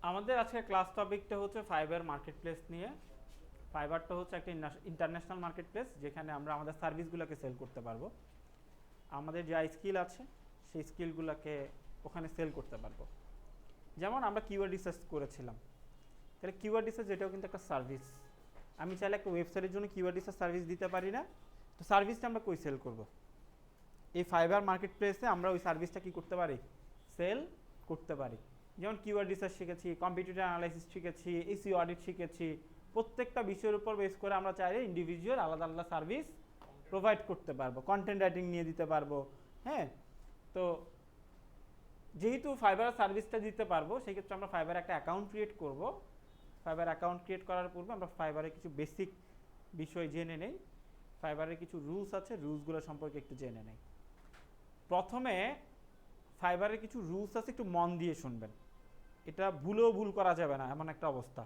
আমাদের আজকে ক্লাস টপিকটা হচ্ছে ফাইবার মার্কেটপ্লেস নিয়ে। ফাইবারটা হচ্ছে একটা ইন্টারন্যাশনাল মার্কেটপ্লেস যেখানে আমরা আমাদের সার্ভিসগুলোকে সেল করতে পারবো। আমাদের যা স্কিল আছে সেই স্কিলগুলোকে ওখানে সেল করতে পারবো। যেমন আমরা কিওয়ার্ড রিসার্চ করেছিলাম, তাহলে কিওয়ার্ড রিসার্চ এটাও কিন্তু একটা সার্ভিস। আমি চাইলে একটা ওয়েবসাইটের জন্য কিওয়ার্ড রিসার্চ সার্ভিস দিতে পারি না, তো সার্ভিসটা আমরা কই সেল করব? এই ফাইবার মার্কেটপ্লেসে আমরা ওই সার্ভিসটা কি করতে পারি? সেল করতে পারি। যেমন কিওয়ার্ড রিসার্চ শিখেছি, কম্পিটিটর অ্যানালাইসিস শিখেছি, এসইও অডিট শিখেছি। প্রত্যেকটা বিষয়ের উপর বেস করে আমরা চাইলে ইন্ডিভিজুয়াল আলাদা আলাদা সার্ভিস প্রোভাইড করতে পারবো, কন্টেন্ট রাইটিং নিয়ে দিতে পারবো। হ্যাঁ, তো যেহেতু ফাইবার সার্ভিসটা দিতে পারবো, সেক্ষেত্রে আমরা ফাইবার একটা অ্যাকাউন্ট ক্রিয়েট করব। ফাইবার অ্যাকাউন্ট ক্রিয়েট করার পূর্বে আমরা ফাইবারের কিছু বেসিক বিষয় জেনে নেই। ফাইবারের কিছু রুলস আছে, রুলসগুলো সম্পর্কে একটু জেনে নেই। প্রথমে ফাইবারের কিছু রুলস আছে, একটু মন দিয়ে শুনবেন। এটা ভুলেও ভুল করা যাবে না, এমন একটা অবস্থা।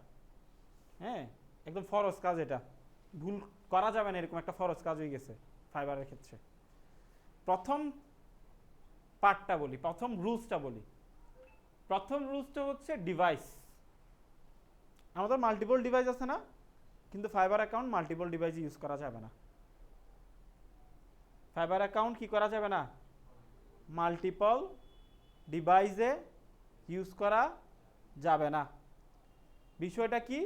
হ্যাঁ, একদম ফরজ কাজ, এটা ভুল করা যাবে না, এরকম একটা ফরজ কাজ হয়ে গেছে ফাইবারের ক্ষেত্রে। প্রথম পার্টটা বলি, প্রথম রুলসটা বলি। প্রথম রুলসটা হচ্ছে ডিভাইস। আমাদের মাল্টিপল ডিভাইস আছে না, কিন্তু ফাইবার অ্যাকাউন্ট মাল্টিপল ডিভাইসে ইউজ করা যাবে না। ফাইবার অ্যাকাউন্ট কি করা যাবে না? মাল্টিপল ডিভাইসে ইউজ করা যাবে না। বিষয়টা কি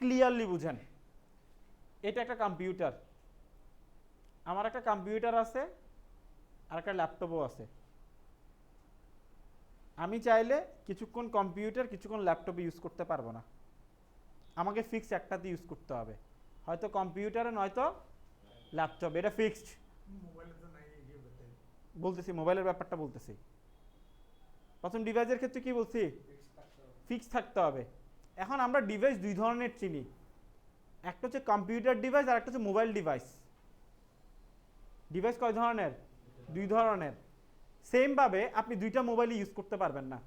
ক্লিয়ারলি বুঝেন। এটা একটা কম্পিউটার, আমার একটা কম্পিউটার আছে আর একটা ল্যাপটপও আছে। আমি চাইলে কিছুক্ষণ কম্পিউটার কিছুক্ষণ ল্যাপটপে ইউজ করতে পারবো না, আমাকে ফিক্সড একটাতে ইউজ করতে হবে, হয়তো কম্পিউটারে নয়তো ল্যাপটপ, এটা ফিক্সড। বলতেছি মোবাইলের ব্যাপারটা বলতেছি। প্রথম ডিভাইসের ক্ষেত্রে কি বলছি? ফিক্সড থাকতে হবে। এখন আমরা ডিভাইস দুই ধরনের চিনি, একটা হচ্ছে কম্পিউটার ডিভাইস আর একটা হচ্ছে মোবাইল ডিভাইস। ডিভাইস কয় ধরনের? দুই ধরনের। সেম ভাবে আপনি দুইটা মোবাইল ইউজ করতে পারবেন না,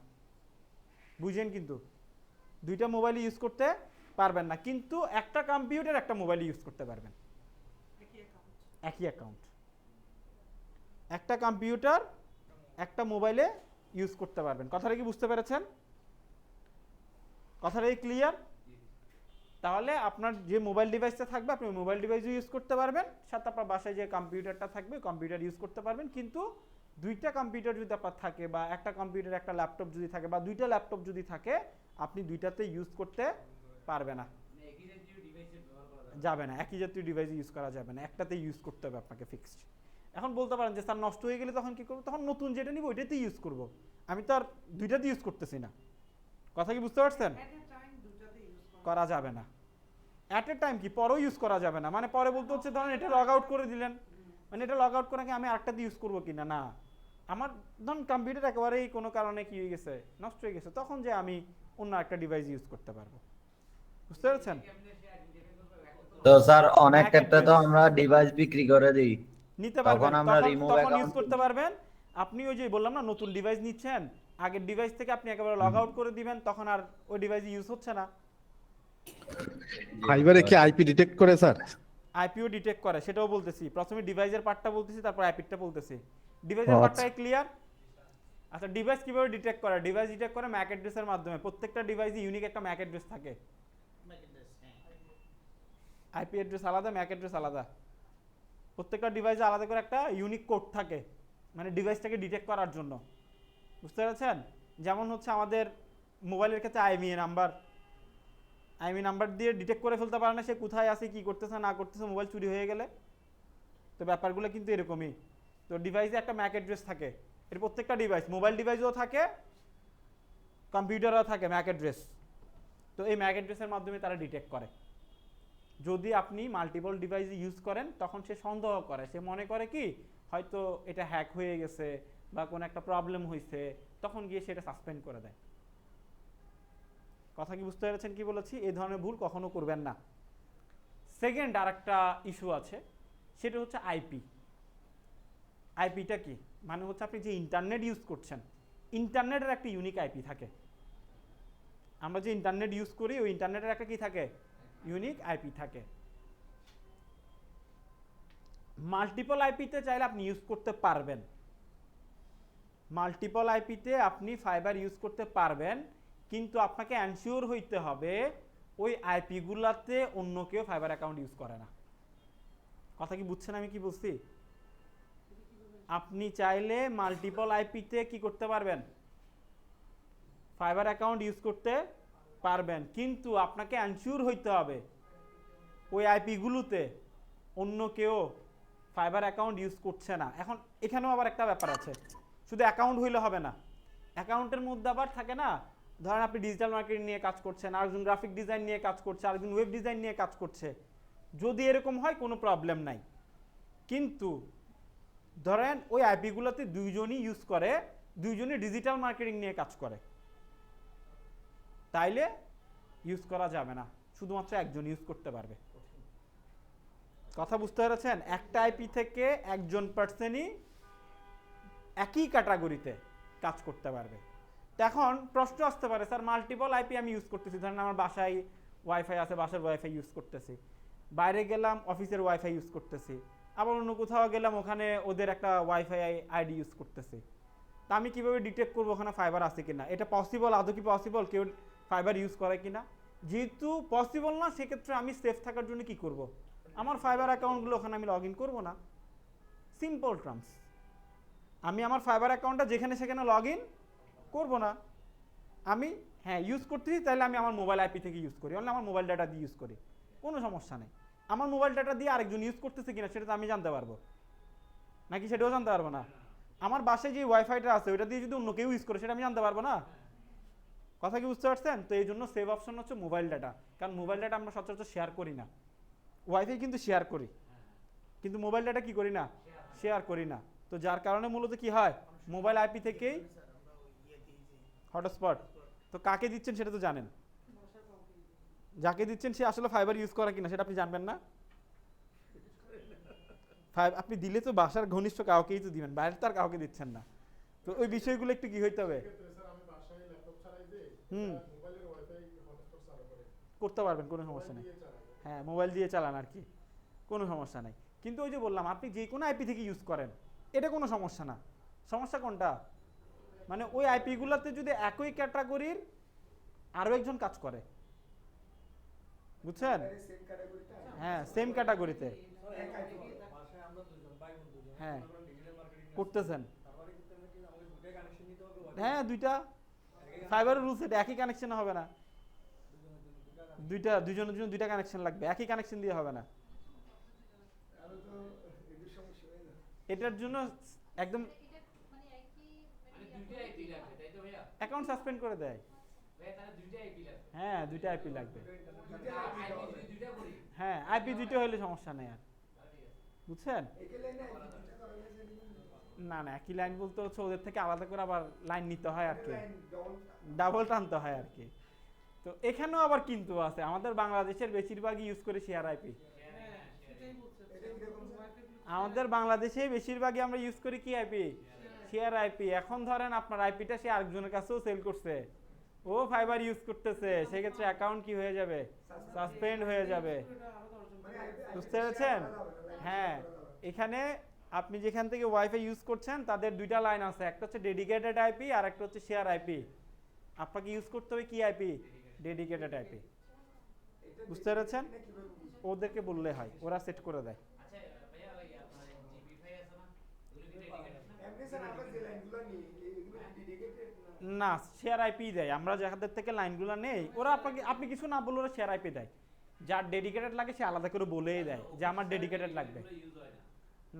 বুঝেন? কিন্তু দুইটা মোবাইল ইউজ করতে পারবেন না, কিন্তু একটা কম্পিউটার একটা মোবাইল ইউজ করতে পারবেন। একই অ্যাকাউন্ট, একটা কম্পিউটার একটা মোবাইলে ইউজ করতে পারবেন। কথাটা কি বুঝতে পেরেছেন? কথাটা কি ক্লিয়ার? তাহলে আপনার যে মোবাইল ডিভাইসটা থাকবে আপনি মোবাইল ডিভাইসও ইউজ করতে পারবেন, সাথে আপনার বাসায় যে কম্পিউটারটা থাকবে কম্পিউটার ইউজ করতে পারবেন। কিন্তু দুইটা কম্পিউটার যদি আপনার থাকে, বা একটা কম্পিউটার একটা ল্যাপটপ যদি থাকে, বা দুইটা ল্যাপটপ যদি থাকে, আপনি দুইটাতে ইউজ করতে পারবে না, যাবে না। একই জাতীয় ডিভাইস ইউজ করা যাবে না, একটাতে ইউজ করতে হবে আপনাকে ফিক্সড। এখন বলতে পারেন যে স্যার নষ্ট হয়ে গেলে তখন কি করবো? তখন নতুন যেটা নিব ওইটাতেই ইউজ করব, আমি তো আর দুইটাতে ইউজ করতেছি না। কথা কি বুঝতে পারছেন? করা যাবে না। অ্যাট এ টাইম কি পরেও ইউজ করা যাবে না, মানে পরে বলতে হচ্ছে ধরেন এটা লগ আউট করে দিলেন, মানে এটা লগ আউট করে কি আমি আরেকটাতে ইউজ করবো কিনা, না। আমার ধরুন কম্পিউটার একেবারেই কোনো কারণে কি হয়ে গেছে, নষ্ট হয়ে গেছে, তখন যে আমি অন্য একটা ডিভাইস ইউজ করতে পারবো। বুঝতে পেরেছেন? তো স্যার অনেক ম্যাক ক্ষেত্রে তো অ্যাড্রেস আমরা ডিভাইস বিক্রি করে দিই, নিতে তখন পারবেন, আমরা তখন রিমুভ তখন ইউজ অ্যাকাউন্ট। করতে পারবেন। আপনি ওই যে বললাম না, নতুন ডিভাইস নিচ্ছেন, আগের ডিভাইস থেকে আপনি একেবারে লগ আউট করে দিবেন, তখন আর ওই ডিভাইস ইউজ হচ্ছে না। ফাইবারে কি আইপি ডিটেক্ট করে স্যার? আইপিও ডিটেক্ট করে, সেটাও বলতেছি। প্রথমে ডিভাইসের পার্টটা বলতেছি, তারপর আইপিটা বলতেছি। ও ডিভাইসের আচ্ছা। পার্টটাই ক্লিয়ার? আচ্ছা, ডিভাইস কিভাবে ডিটেক্ট করে? ডিভাইস ডিটেক্ট করে ম্যাক অ্যাড্রেসের মাধ্যমে। প্রত্যেকটা ডিভাইসে ইউনিক একটা ম্যাক অ্যাড্রেস থাকে। আইপি অ্যাড্রেস আলাদা, ম্যাক অ্যাড্রেস আলাদা। প্রত্যেকটা ডিভাইসে আলাদা করে একটা ইউনিক কোড থাকে, মানে ডিভাইসটাকে ডিটেক্ট করার জন্য। বুঝতে পেরেছেন? যেমন হচ্ছে আমাদের মোবাইলের ক্ষেত্রে আইএমই নাম্বার দিয়ে ডিটেক্ট করে ফেলতে পারে না সে কোথায় আছে, কি করতেছে না করতেছে, মোবাইল চুরি হয়ে গেলে। তো ব্যাপারগুলো কিন্তু এরকমই। তো ডিভাইসে একটা ম্যাক অ্যাড্রেস থাকে, এর প্রত্যেকটা ডিভাইস, মোবাইল ডিভাইসও থাকে, কম্পিউটারও থাকে ম্যাক অ্যাড্রেস। তো এই ম্যাক অ্যাড্রেসের মাধ্যমে তারা ডিটেক্ট করে। যদি আপনি মাল্টিপল ডিভাইস ইউজ করেন তখন সে সন্দেহ করে, সে মনে করে কি হয়তো এটা হ্যাক হয়ে গেছে বা কোনো একটা প্রবলেম হয়েছে, তখন গিয়ে সেটা সাসপেন্ড করে দেয়। কথা কি বুঝতে পেরেছেন কি বলেছি? এই ধরনের ভুল কখনো করবেন না। সেকেন্ড আর একটা ইস্যু আছে, সেটা হচ্ছে আইপি। আইপিটা কি? মানে হচ্ছে আপনি যে ইন্টারনেট ইউজ করছেন, ইন্টারনেটের একটা ইউনিক আইপি থাকে। আমরা যে ইন্টারনেট ইউজ করি ওই ইন্টারনেটের একটা কি থাকে? ইউনিক আইপি থাকে। মাল্টিপল আইপিতে চাইলে আপনি ইউজ করতে পারবেন, মাল্টিপল আইপিতে আপনি ফাইবার ইউজ করতে পারবেন, কিন্তু আপনাকে এনশিওর হইতে হবে ওই আইপি গুলাতে অন্য কেউ ফাইবার অ্যাকাউন্ট ইউজ করে না। কথা কি বুঝছেন আমি কি বলছি? আপনি চাইলে মাল্টিপল আইপিতে কি করতে পারবেন, ফাইবার অ্যাকাউন্ট ইউজ করতে পারবেন, কিন্তু আপনাকে এনশিওর হইতে হবে ওই আইপিগুলোতে অন্য কেউ ফাইবার অ্যাকাউন্ট ইউজ করছে না। এখন এখানেও আবার একটা ব্যাপার আছে, শুধু অ্যাকাউন্ট হইলে হবে না, অ্যাকাউন্টের মধ্যে আবার থাকে না, ধরেন আপনি ডিজিটাল মার্কেটিং নিয়ে কাজ করছেন, আরেকজন গ্রাফিক ডিজাইন নিয়ে কাজ করছে, আরেকজন ওয়েব ডিজাইন নিয়ে কাজ করছে, যদি এরকম হয় কোনো প্রবলেম নাই। কিন্তু ধরেন ওই আইপিগুলোতে দুইজনই ইউজ করে, দুইজনই ডিজিটাল মার্কেটিং নিয়ে কাজ করে, তাইলে ইউজ করা যাবে না, শুধুমাত্র একজন ইউজ করতে পারবে। কথা বুঝতে পেরেছেন? একটা আইপি থেকে একজন পার্সনই একই ক্যাটাগরিতে কাজ করতে পারবে। তো এখন প্রশ্ন আসতে পারে, স্যার মাল্টিপল আইপি আমি ইউজ করতেছি, ধরেন আমার বাসায় ওয়াইফাই আছে, বাসার ওয়াইফাই ইউজ করতেছি, বাইরে গেলাম অফিসের ওয়াইফাই ইউজ করতেছি, আবার অন্য কোথাও গেলাম ওখানে ওদের একটা ওয়াইফাই আইডি ইউজ করতেছি। তা আমি কিভাবে ডিটেক্ট করবো ওখানে ফাইবার আছে কিনা? এটা পসিবল? আদৌ কি পসিবল কেউ ফাইবার ইউজ করে কিনা? যেহেতু পসিবল না, সেক্ষেত্রে আমি সেফ থাকার জন্য কি করব, আমার ফাইবার অ্যাকাউন্টগুলো ওখানে আমি লগ ইন করবো না। সিম্পল টার্মস, আমি আমার ফাইবার অ্যাকাউন্টটা যেখানে সেখানে লগ ইন করবো না। আমি হ্যাঁ ইউজ করতেছি, তাহলে আমি আমার মোবাইল আইপি থেকে ইউজ করি, অনলি আমার মোবাইল ডাটা দিয়ে ইউজ করি, কোনো সমস্যা নেই। আমার মোবাইল ডাটা দিয়ে আরেকজন ইউজ করতেছে কিনা সেটা তো আমি জানতে পারবো নাকি সেটাও জানতে পারবো না? আমার বাসায় যে ওয়াইফাইটা আছে ওইটা দিয়ে যদি অন্য কেউ ইউজ করে সেটা আমি জানতে পারবো না। কথা কি বুঝতে পারছেন? তো এই জন্য সেভ অপশন হচ্ছে মোবাইল ডাটা, কারণ মোবাইল ডাটা আমরা সচরাচর শেয়ার করি না। ওয়াইফাই কিন্তু শেয়ার করি, কিন্তু মোবাইল ডাটা কি করি না, শেয়ার করি না। তো যার কারণে মূলত কি হয়, মোবাইল আইপি থেকেই হটস্পট। তো কাকে দিচ্ছেন সেটা তো জানেন, যাকে দিচ্ছেন সে আসলে ফাইবার ইউজ করে কিনা সেটা আপনি জানবেন না। আপনি দিলে তো বাসার ঘনিষ্ঠ কাউকেই তো দিবেন, বাইরে তো আর কাউকে দিচ্ছেন না। তো ওই বিষয়গুলো একটু কি হইতে হবে, করতে পারবেন, কোনো সমস্যা নেই। হ্যাঁ মোবাইল দিয়ে চালান আর কি, কোনো সমস্যা নেই। কিন্তু ওই যে বললাম আপনি যে কোনো আইপি থেকে ইউজ করেন, এটা কোনো সমস্যা না। সমস্যা কোনটা, মানে ওই আইপিগুলোতে যদি একই ক্যাটাগরির আরও একজন কাজ করে, বুঝছেন? হ্যাঁ সেম ক্যাটাগরিতে হ্যাঁ করতেছেন, হ্যাঁ দুইটা ফাইবারের রুলস এটা একই কানেকশন হবে না, দুজনের জন্য দুইটা কানেকশন লাগবে, একই কানেকশন দিয়ে হবে না। এটার জন্য একদম অ্যাকাউন্ট সাসপেন্ড করে দেয়। হ্যাঁ দুইটা আইপি লাগবে, হ্যাঁ আইপি দুইটা হলে সমস্যা নেই আর, বুঝছেন? না না একই লাইন বলতে হচ্ছে ওদের থেকে আলাদা করে আবার লাইন নিতে হয় আর কি, ডাবল টানতে হয় আর কি। তো এখানেও আবার কিন্তু আছে, আমাদের বাংলাদেশের বেশিরভাগই ইউজ করে শেয়ার আইপি, আমাদের বাংলাদেশে বেশিরভাগই আমরা ইউজ করি কি আইপি, শেয়ার আইপি। এখন ধরেন আপনার আইপিটা সে আরেকজনের কাছেও সেল করছে, ও ফাইবার ইউজ করতেছে, সেক্ষেত্রে অ্যাকাউন্ট কি হয়ে যাবে, সাসপেন্ড হয়ে যাবে। বুঝতে পেরেছেন? হ্যাঁ এখানে আপনি যেখান থেকে ওয়াইফাই ইউজ করছেন তাদের দুইটা লাইন আছে, একটা হচ্ছে ডেডিকেটেড আইপি আর একটা হচ্ছে শেয়ার আইপি। আপনাকে ইউজ করতে হবে কি আইপি, ডেডিকেটেড আইপি। বুঝতে পেরেছেন? ওদেরকে বললে হয়, ওরা সেট করে দেয়। না শেয়ার আইপি দেয়, আমরা যাদের থেকে লাইনগুলো নেই ওরা আপনাকে, আপনি কিছু না বললে ওরা শেয়ার আইপি দেয়। যার ডেডিকেটেড লাগে সে আলাদা করে বলেই দেয় যে আমার ডেডিকেটেড লাগবে।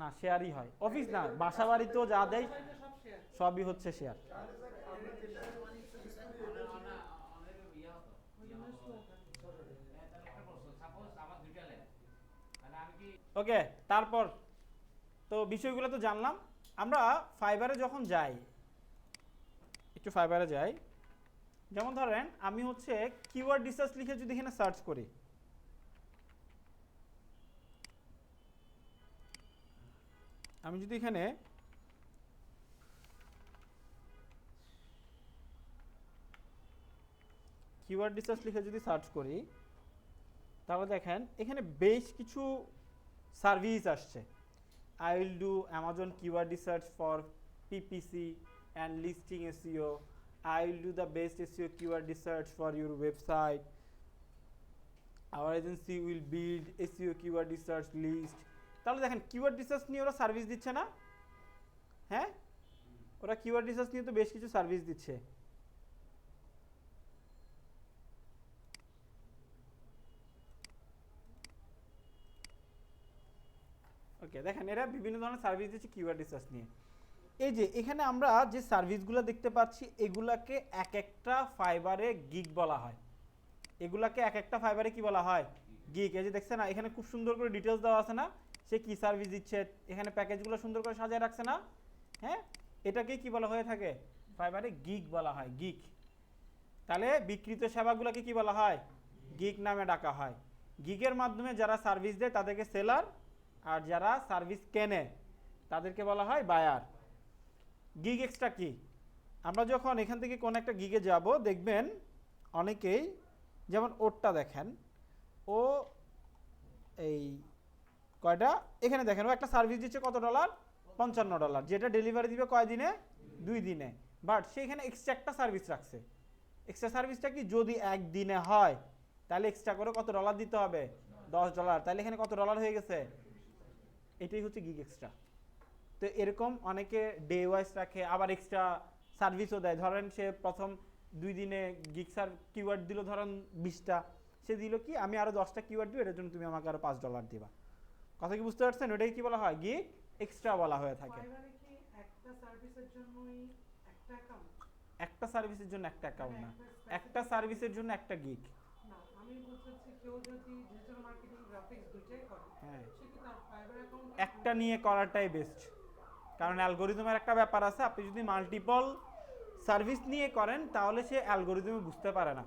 না শেয়ারই হয়, অফিস না বাসা বাড়িতেও যা দেয় সবই হচ্ছে শেয়ার। ওকে তারপর তো বিষয়গুলো তো জানলাম। আমরা ফাইবারে যখন যাই, একটু ফাইবারে যাই, যেমন ধরেন আমি হচ্ছে কিওয়ার্ড রিসার্চ লিখে যদি এখানে সার্চ করি, আমি যদি এখানে কিওয়ার্ড রিসার্চ লিখে যদি সার্চ করি, তাহলে দেখেন এখানে বেশ কিছু সার্ভিস আসছে। I will do Amazon keyword research for PPC and listing SEO I will do the best SEO keyword research for your website. Our agency will build SEO keyword research list. তাহলে দেখেন keyword research নিয়ে ওরা service দিচ্ছে না? হ্যাঁ, ওরা keyword research নিয়ে তো বেশ কিছু সার্ভিস দিচ্ছে। ওকে, দেখেন এরা বিভিন্ন ধরনের সার্ভিস দিচ্ছে কিওয়ার্ড রিসার্চ নিয়ে। এই যে এখানে আমরা যে সার্ভিসগুলো দেখতে পাচ্ছি এগুলাকে এক একটা ফাইবারে গিগ বলা হয়। এগুলাকে এক একটা ফাইবারে কি বলা হয়? গিগ। এই যে দেখছেন না, এখানে খুব সুন্দর করে ডিটেলস দেওয়া আছে না, সে কি সার্ভিস দিচ্ছে, এখানে প্যাকেজগুলো সুন্দর করে সাজিয়ে রাখছে না। হ্যাঁ, এটাকে কি বলা হয়ে থাকে? ফাইবারে গিগ বলা হয়, গিগ। তাহলে বিক্রিত সেবাগুলোকে কি বলা হয়? গিগ নামে ডাকা হয়। গিগের মাধ্যমে যারা সার্ভিস দেয় তাদেরকে সেলার, আর যারা সার্ভিস কেনে তাদেরকে বলা হয় বায়ার। গিগ এক্সট্রা কি? আমরা যখন এখান থেকে কোন একটা গিগে যাব দেখবেন অনেকেই, যেমন ওরটা দেখেন, ও এই কয়টা এখানে দেখেন, ও একটা সার্ভিস দিচ্ছে কত ডলার? $55, যেটা ডেলিভারি দিবে কয় দিনে? 2 দিনে। বাট সে এখানে এক্সট্রা একটা সার্ভিস রাখছে। এক্সট্রা সার্ভিসটা কি? যদি একদিনে হয় তাহলে এক্সট্রা করে কত ডলার দিতে হবে? $10। তাহলে এখানে কত ডলার হয়ে গেছে? এটাই হচ্ছে গিগ এক্সট্রা। তো এরকম অনেকে ডে ওয়াইজ রাখে, আবার এক্সট্রা সার্ভিসও দেয়। ধরেন সে প্রথম 2 দিনে গিগ কিওয়ার্ড দিল ধরেন 20টা, সে দিল কি আমি আরো 10টা কিওয়ার্ড দিব, এটার জন্য তুমি আমাকে আরো $5 দিবা। কথা কি বুঝতে পারছেন? ওটাই কি বলা হয়? গিগ এক্সট্রা বলা হয়ে থাকে। ফাইবারে কি একটা সার্ভিসের জন্যই একটা অ্যাকাউন্ট? একটা সার্ভিসের জন্য একটা অ্যাকাউন্ট না, একটা একটা সার্ভিসের জন্য একটা গিগ। না, আমি বলতে চাচ্ছি কেউ যদি ডিজিটাল মার্কেটিং গ্রাফিক্স দুইটাই করে, হ্যাঁ, সে কি তার ফাইবার অ্যাকাউন্ট একটা নিয়ে করাটাই বেস্ট। কারণ অ্যালগোরিদমের একটা ব্যাপার আছে, আপনি যদি মাল্টিপল সার্ভিস নিয়ে করেন তাহলে সে অ্যালগোরিদমে বুঝতে পারে না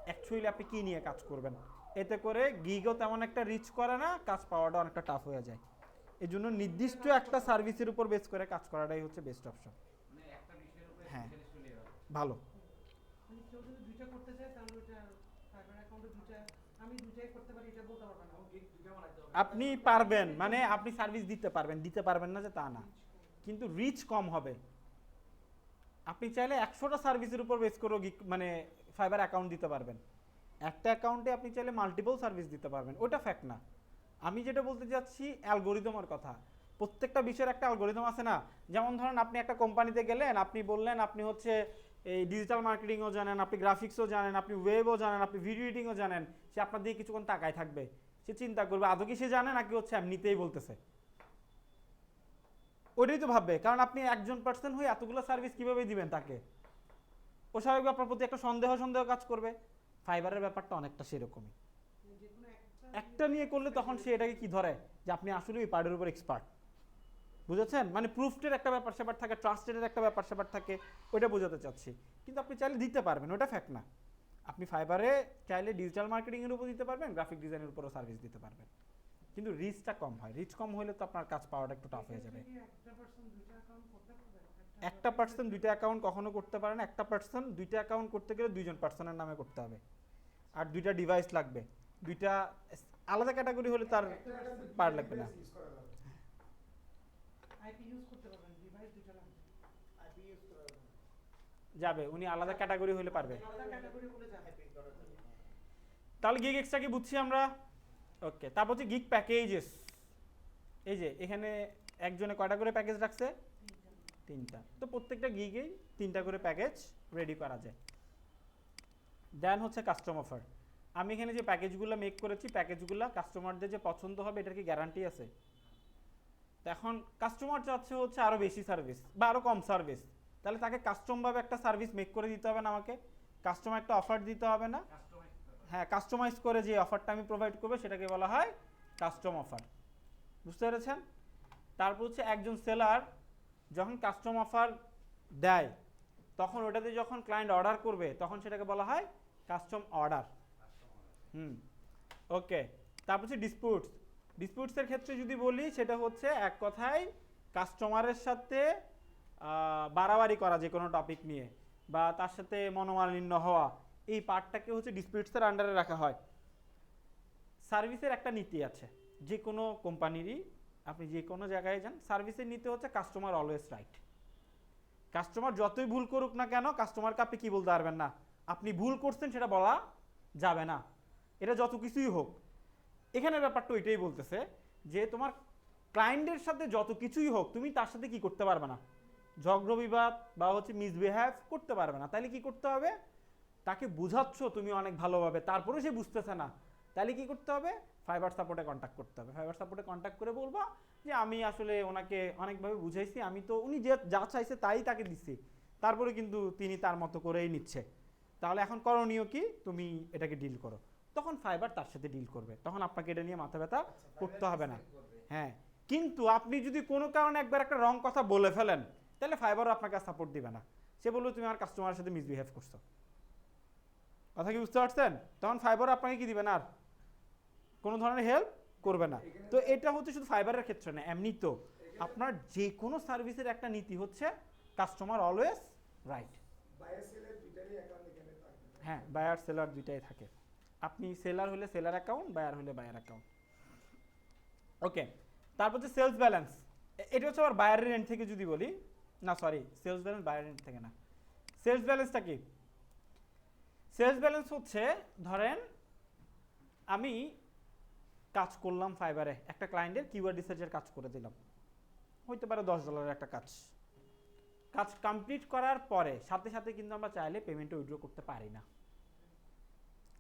অ্যাকচুয়ালি আপনি কি নিয়ে কাজ করবেন। এতে করে গিগও তেমন একটা রিচ করে না, কাজ পাওয়াটা অনেকটা টাফ হয়ে যায়। এই জন্য নির্দিষ্ট একটা সার্ভিসের উপর বেস করে কাজ করাটাই হচ্ছে বেস্ট অপশন। হ্যাঁ, ভালো। মানে কেউ যদি দুইটা করতে চায় তাহলে ওইটা ফাইবার অ্যাকাউন্টে দুইটা, আমি দুইটাই করতে পারি এটা বলতে পারবে না। আপনি পারবেন, মানে আপনি সার্ভিস দিতে পারবেন না যে তা না, কিন্তু রিচ কম হবে। আপনি চাইলে 100টা সার্ভিসের উপর বেস করে মানে ফাইবার অ্যাকাউন্ট দিতে পারবেন। একটা অ্যাকাউন্টে আপনি চাইলে মাল্টিপল সার্ভিস দিতে পারবেন, ওটা ফ্যাক্ট না। আমি যেটা বলতে চাচ্ছি অ্যালগোরিদমের কথা। প্রত্যেকটা বিষয়ের একটা অ্যালগোরিদম আছে না। যেমন ধরেন আপনি একটা কোম্পানিতে গেলেন, আপনি বললেন আপনি হচ্ছে এই ডিজিটাল মার্কেটিংও জানেন, আপনি গ্রাফিক্সও জানেন, আপনি ওয়েবও জানেন, আপনি ভিডিও এডিটিংও জানেন। সে আপনার দিকে কিছুক্ষণ তাকায় থাকবে, সে চিন্তা করবে আদৌ কি সে জানে নাকি হচ্ছে এমনিতেই বলতেছে। ওইটাই তো ভাববে, কারণ আপনি একজন পার্সন হয়ে এতগুলো সার্ভিস কিভাবে দিবেন তাকে। ও স্বাভাবিক আপনার প্রতি একটা সন্দেহ কাজ করবে। ফাইবারের ব্যাপারটা অনেকটা সেরকমই। যে কোনো একটা নিয়ে করলে তখন সে এটাকে কি ধরে যে আপনি আসলে ওই পার্টের উপর এক্সপার্ট। বুঝেছেন? মানে প্রুফটের একটা ব্যাপার স্যাপার থাকে, ট্রাস্টেডের একটা ব্যাপার স্যাপার থাকে, ওইটা বোঝাতে চাচ্ছি। কিন্তু আপনি চাইলে দিতে পারবেন, ওটা ফ্যাক্ট না। আপনি ফাইবারে চাইলে ডিজিটাল মার্কেটিংয়ের উপর দিতে পারবেন, গ্রাফিক ডিজাইনের উপরও সার্ভিস দিতে পারবেন, কিন্তু রিচটা কম হয়। রিচ কম হলে তো আপনার কাজ পাওয়াটা একটু টাফ হয়ে যাবে। কি একটা পারসন দুইটা অ্যাকাউন্ট করতে পারবে? একটা পার্সন 2টা অ্যাকাউন্ট কখনো করতে পারে না। একটা পার্সন 2টা অ্যাকাউন্ট করতে গেলে 2জন পার্সনের নামে করতে হবে, আর 2টা ডিভাইস লাগবে। 2টা আলাদা ক্যাটাগরি হলে তার পার লাগবে না। আইপি ইউজ করতে পারবেন, ডিভাইস দুইটা লাগবে। যাবে, উনি আলাদা ক্যাটাগরি হলে পারবে। আলাদা ক্যাটাগরি বলে যাবে। তাহলে গিগ এক্সট্রা কি বুঝছি আমরা? ওকে, তারপর হচ্ছে গিগ প্যাকেজেস। এই যে এখানে একজনে কয়টা করে প্যাকেজ রাখছে? 3টা। তো প্রত্যেকটা গিগেই 3টা করে প্যাকেজ রেডি করা যায়। দেন হচ্ছে কাস্টম অফার। আমি এখানে যে প্যাকেজগুলো মেক করেছি, প্যাকেজগুলো কাস্টমারদের যে পছন্দ হবে এটার কি গ্যারান্টি আছে? তো এখন কাস্টমার চাচ্ছে হচ্ছে আরও বেশি সার্ভিস বা আরও কম সার্ভিস, তাহলে তাকে কাস্টমভাবে একটা সার্ভিস মেক করে দিতে হবে না আমাকে? কাস্টমার একটা অফার দিতে হবে না? হ্যাঁ, কাস্টমাইজ করে যে অফারটা আমি প্রোভাইড করবো সেটাকে বলা হয় কাস্টম অফার। বুঝতে পেরেছেন? তারপর হচ্ছে একজন সেলার যখন কাস্টম অফার দেয় তখন ওটাতে যখন ক্লায়েন্ট অর্ডার করবে তখন সেটাকে বলা হয় কাস্টম অর্ডার। ওকে, তারপর হচ্ছে ডিসপিউটসের ক্ষেত্রে যদি বলি সেটা হচ্ছে এক কথায় কাস্টমারের সাথে বাড়াবাড়ি করা যে কোনো টপিক নিয়ে, বা তার সাথে মনোমালিন্য হওয়া, এই পার্টটাকে হচ্ছে ডিসপিউটসের আন্ডারে রাখা হয়। সার্ভিসের একটা নীতি আছে, যে কোনো কোম্পানিরই আপনি যে কোনো জায়গায় যান, সার্ভিসের নীতি হচ্ছে কাস্টমার অলওয়েজ রাইট। কাস্টমার যতই ভুল করুক না কেন কাস্টমারকে আপনি কি বলতে পারবেন না, আপনি ভুল করছেন সেটা বলা যাবে না, এটা যত কিছুই হোক। এখানে ব্যাপারটা ওইটাই বলতেছে যে তোমার ক্লায়েন্টের সাথে যত কিছুই হোক তুমি তার সাথে কি করতে পারবে না, ঝগড়া বিবাদ বা হচ্ছে মিসবিহেভ করতে পারবে না। তাহলে কি করতে হবে, তাকে বুঝাচ্ছ তুমি অনেক ভালোভাবে, তারপরে সে বুঝতেছে না, তাহলে কি করতে হবে, ফাইবার সাপোর্টে কন্ট্যাক্ট করতে হবে। ফাইবার সাপোর্টে কন্ট্যাক্ট করে বলবা যে আমি আসলে ওনাকে অনেকভাবে বুঝাইছি, আমি তো উনি যে যা চাইছে তাই তাকে দিচ্ছি, তারপরে কিন্তু তিনি তার মতো করেই নিচ্ছে। তাহলে এখন করণীয় কি, তুমি এটাকে ডিল করো। তখন ফাইবার তার সাথে ডিল করবে, তখন আপনাকে এটা নিয়ে মাথা ব্যথা করতে হবে না। হ্যাঁ, কিন্তু আপনি যদি কোনো কারণে একবার একটা রং কথা বলে ফেলেন তাহলে ফাইবারও আপনাকে সাপোর্ট দিবে না। সে বললো তুমি আমার কাস্টমারের সাথে মিসবিহেভ করছো, কথা কি বুঝতে পারছেন? তখন ফাইবার আপনাকে কি দিবে না, আর কোনো ধরনের হেল্প করবে না। তো এটা হচ্ছে শুধু ফাইবারের ক্ষেত্রে না, এমনি তো আপনার যে কোনো সার্ভিসের একটা নীতি হচ্ছে কাস্টমার অলওয়েজ রাইট। হ্যাঁ, বায়ার সেলার দুইটাই থাকে। আপনি সেলার হলে সেলার অ্যাকাউন্ট, বায়ার হলে বায়ার অ্যাকাউন্ট। ওকে, তারপর যে সেলস ব্যালেন্স, এটা হচ্ছে আবার বায়ারের এন্ড থেকে যদি বলি, না সরি সেলস ব্যালেন্স বায়ারের এন্ড থেকে না। সেলস ব্যালেন্সটা কি? সেলস ব্যালেন্স হচ্ছে ধরেন আমি কাজ করলাম ফাইবারে, একটা ক্লায়েন্টের কিওয়ার্ড রিসার্চের কাজ করে দিলাম, হইতে পারে $10 একটা কাজ। কাজ কমপ্লিট করার পরে সাথে সাথে কিন্তু আমরা চাইলে পেমেন্টটা উইথড্র করতে পারি না।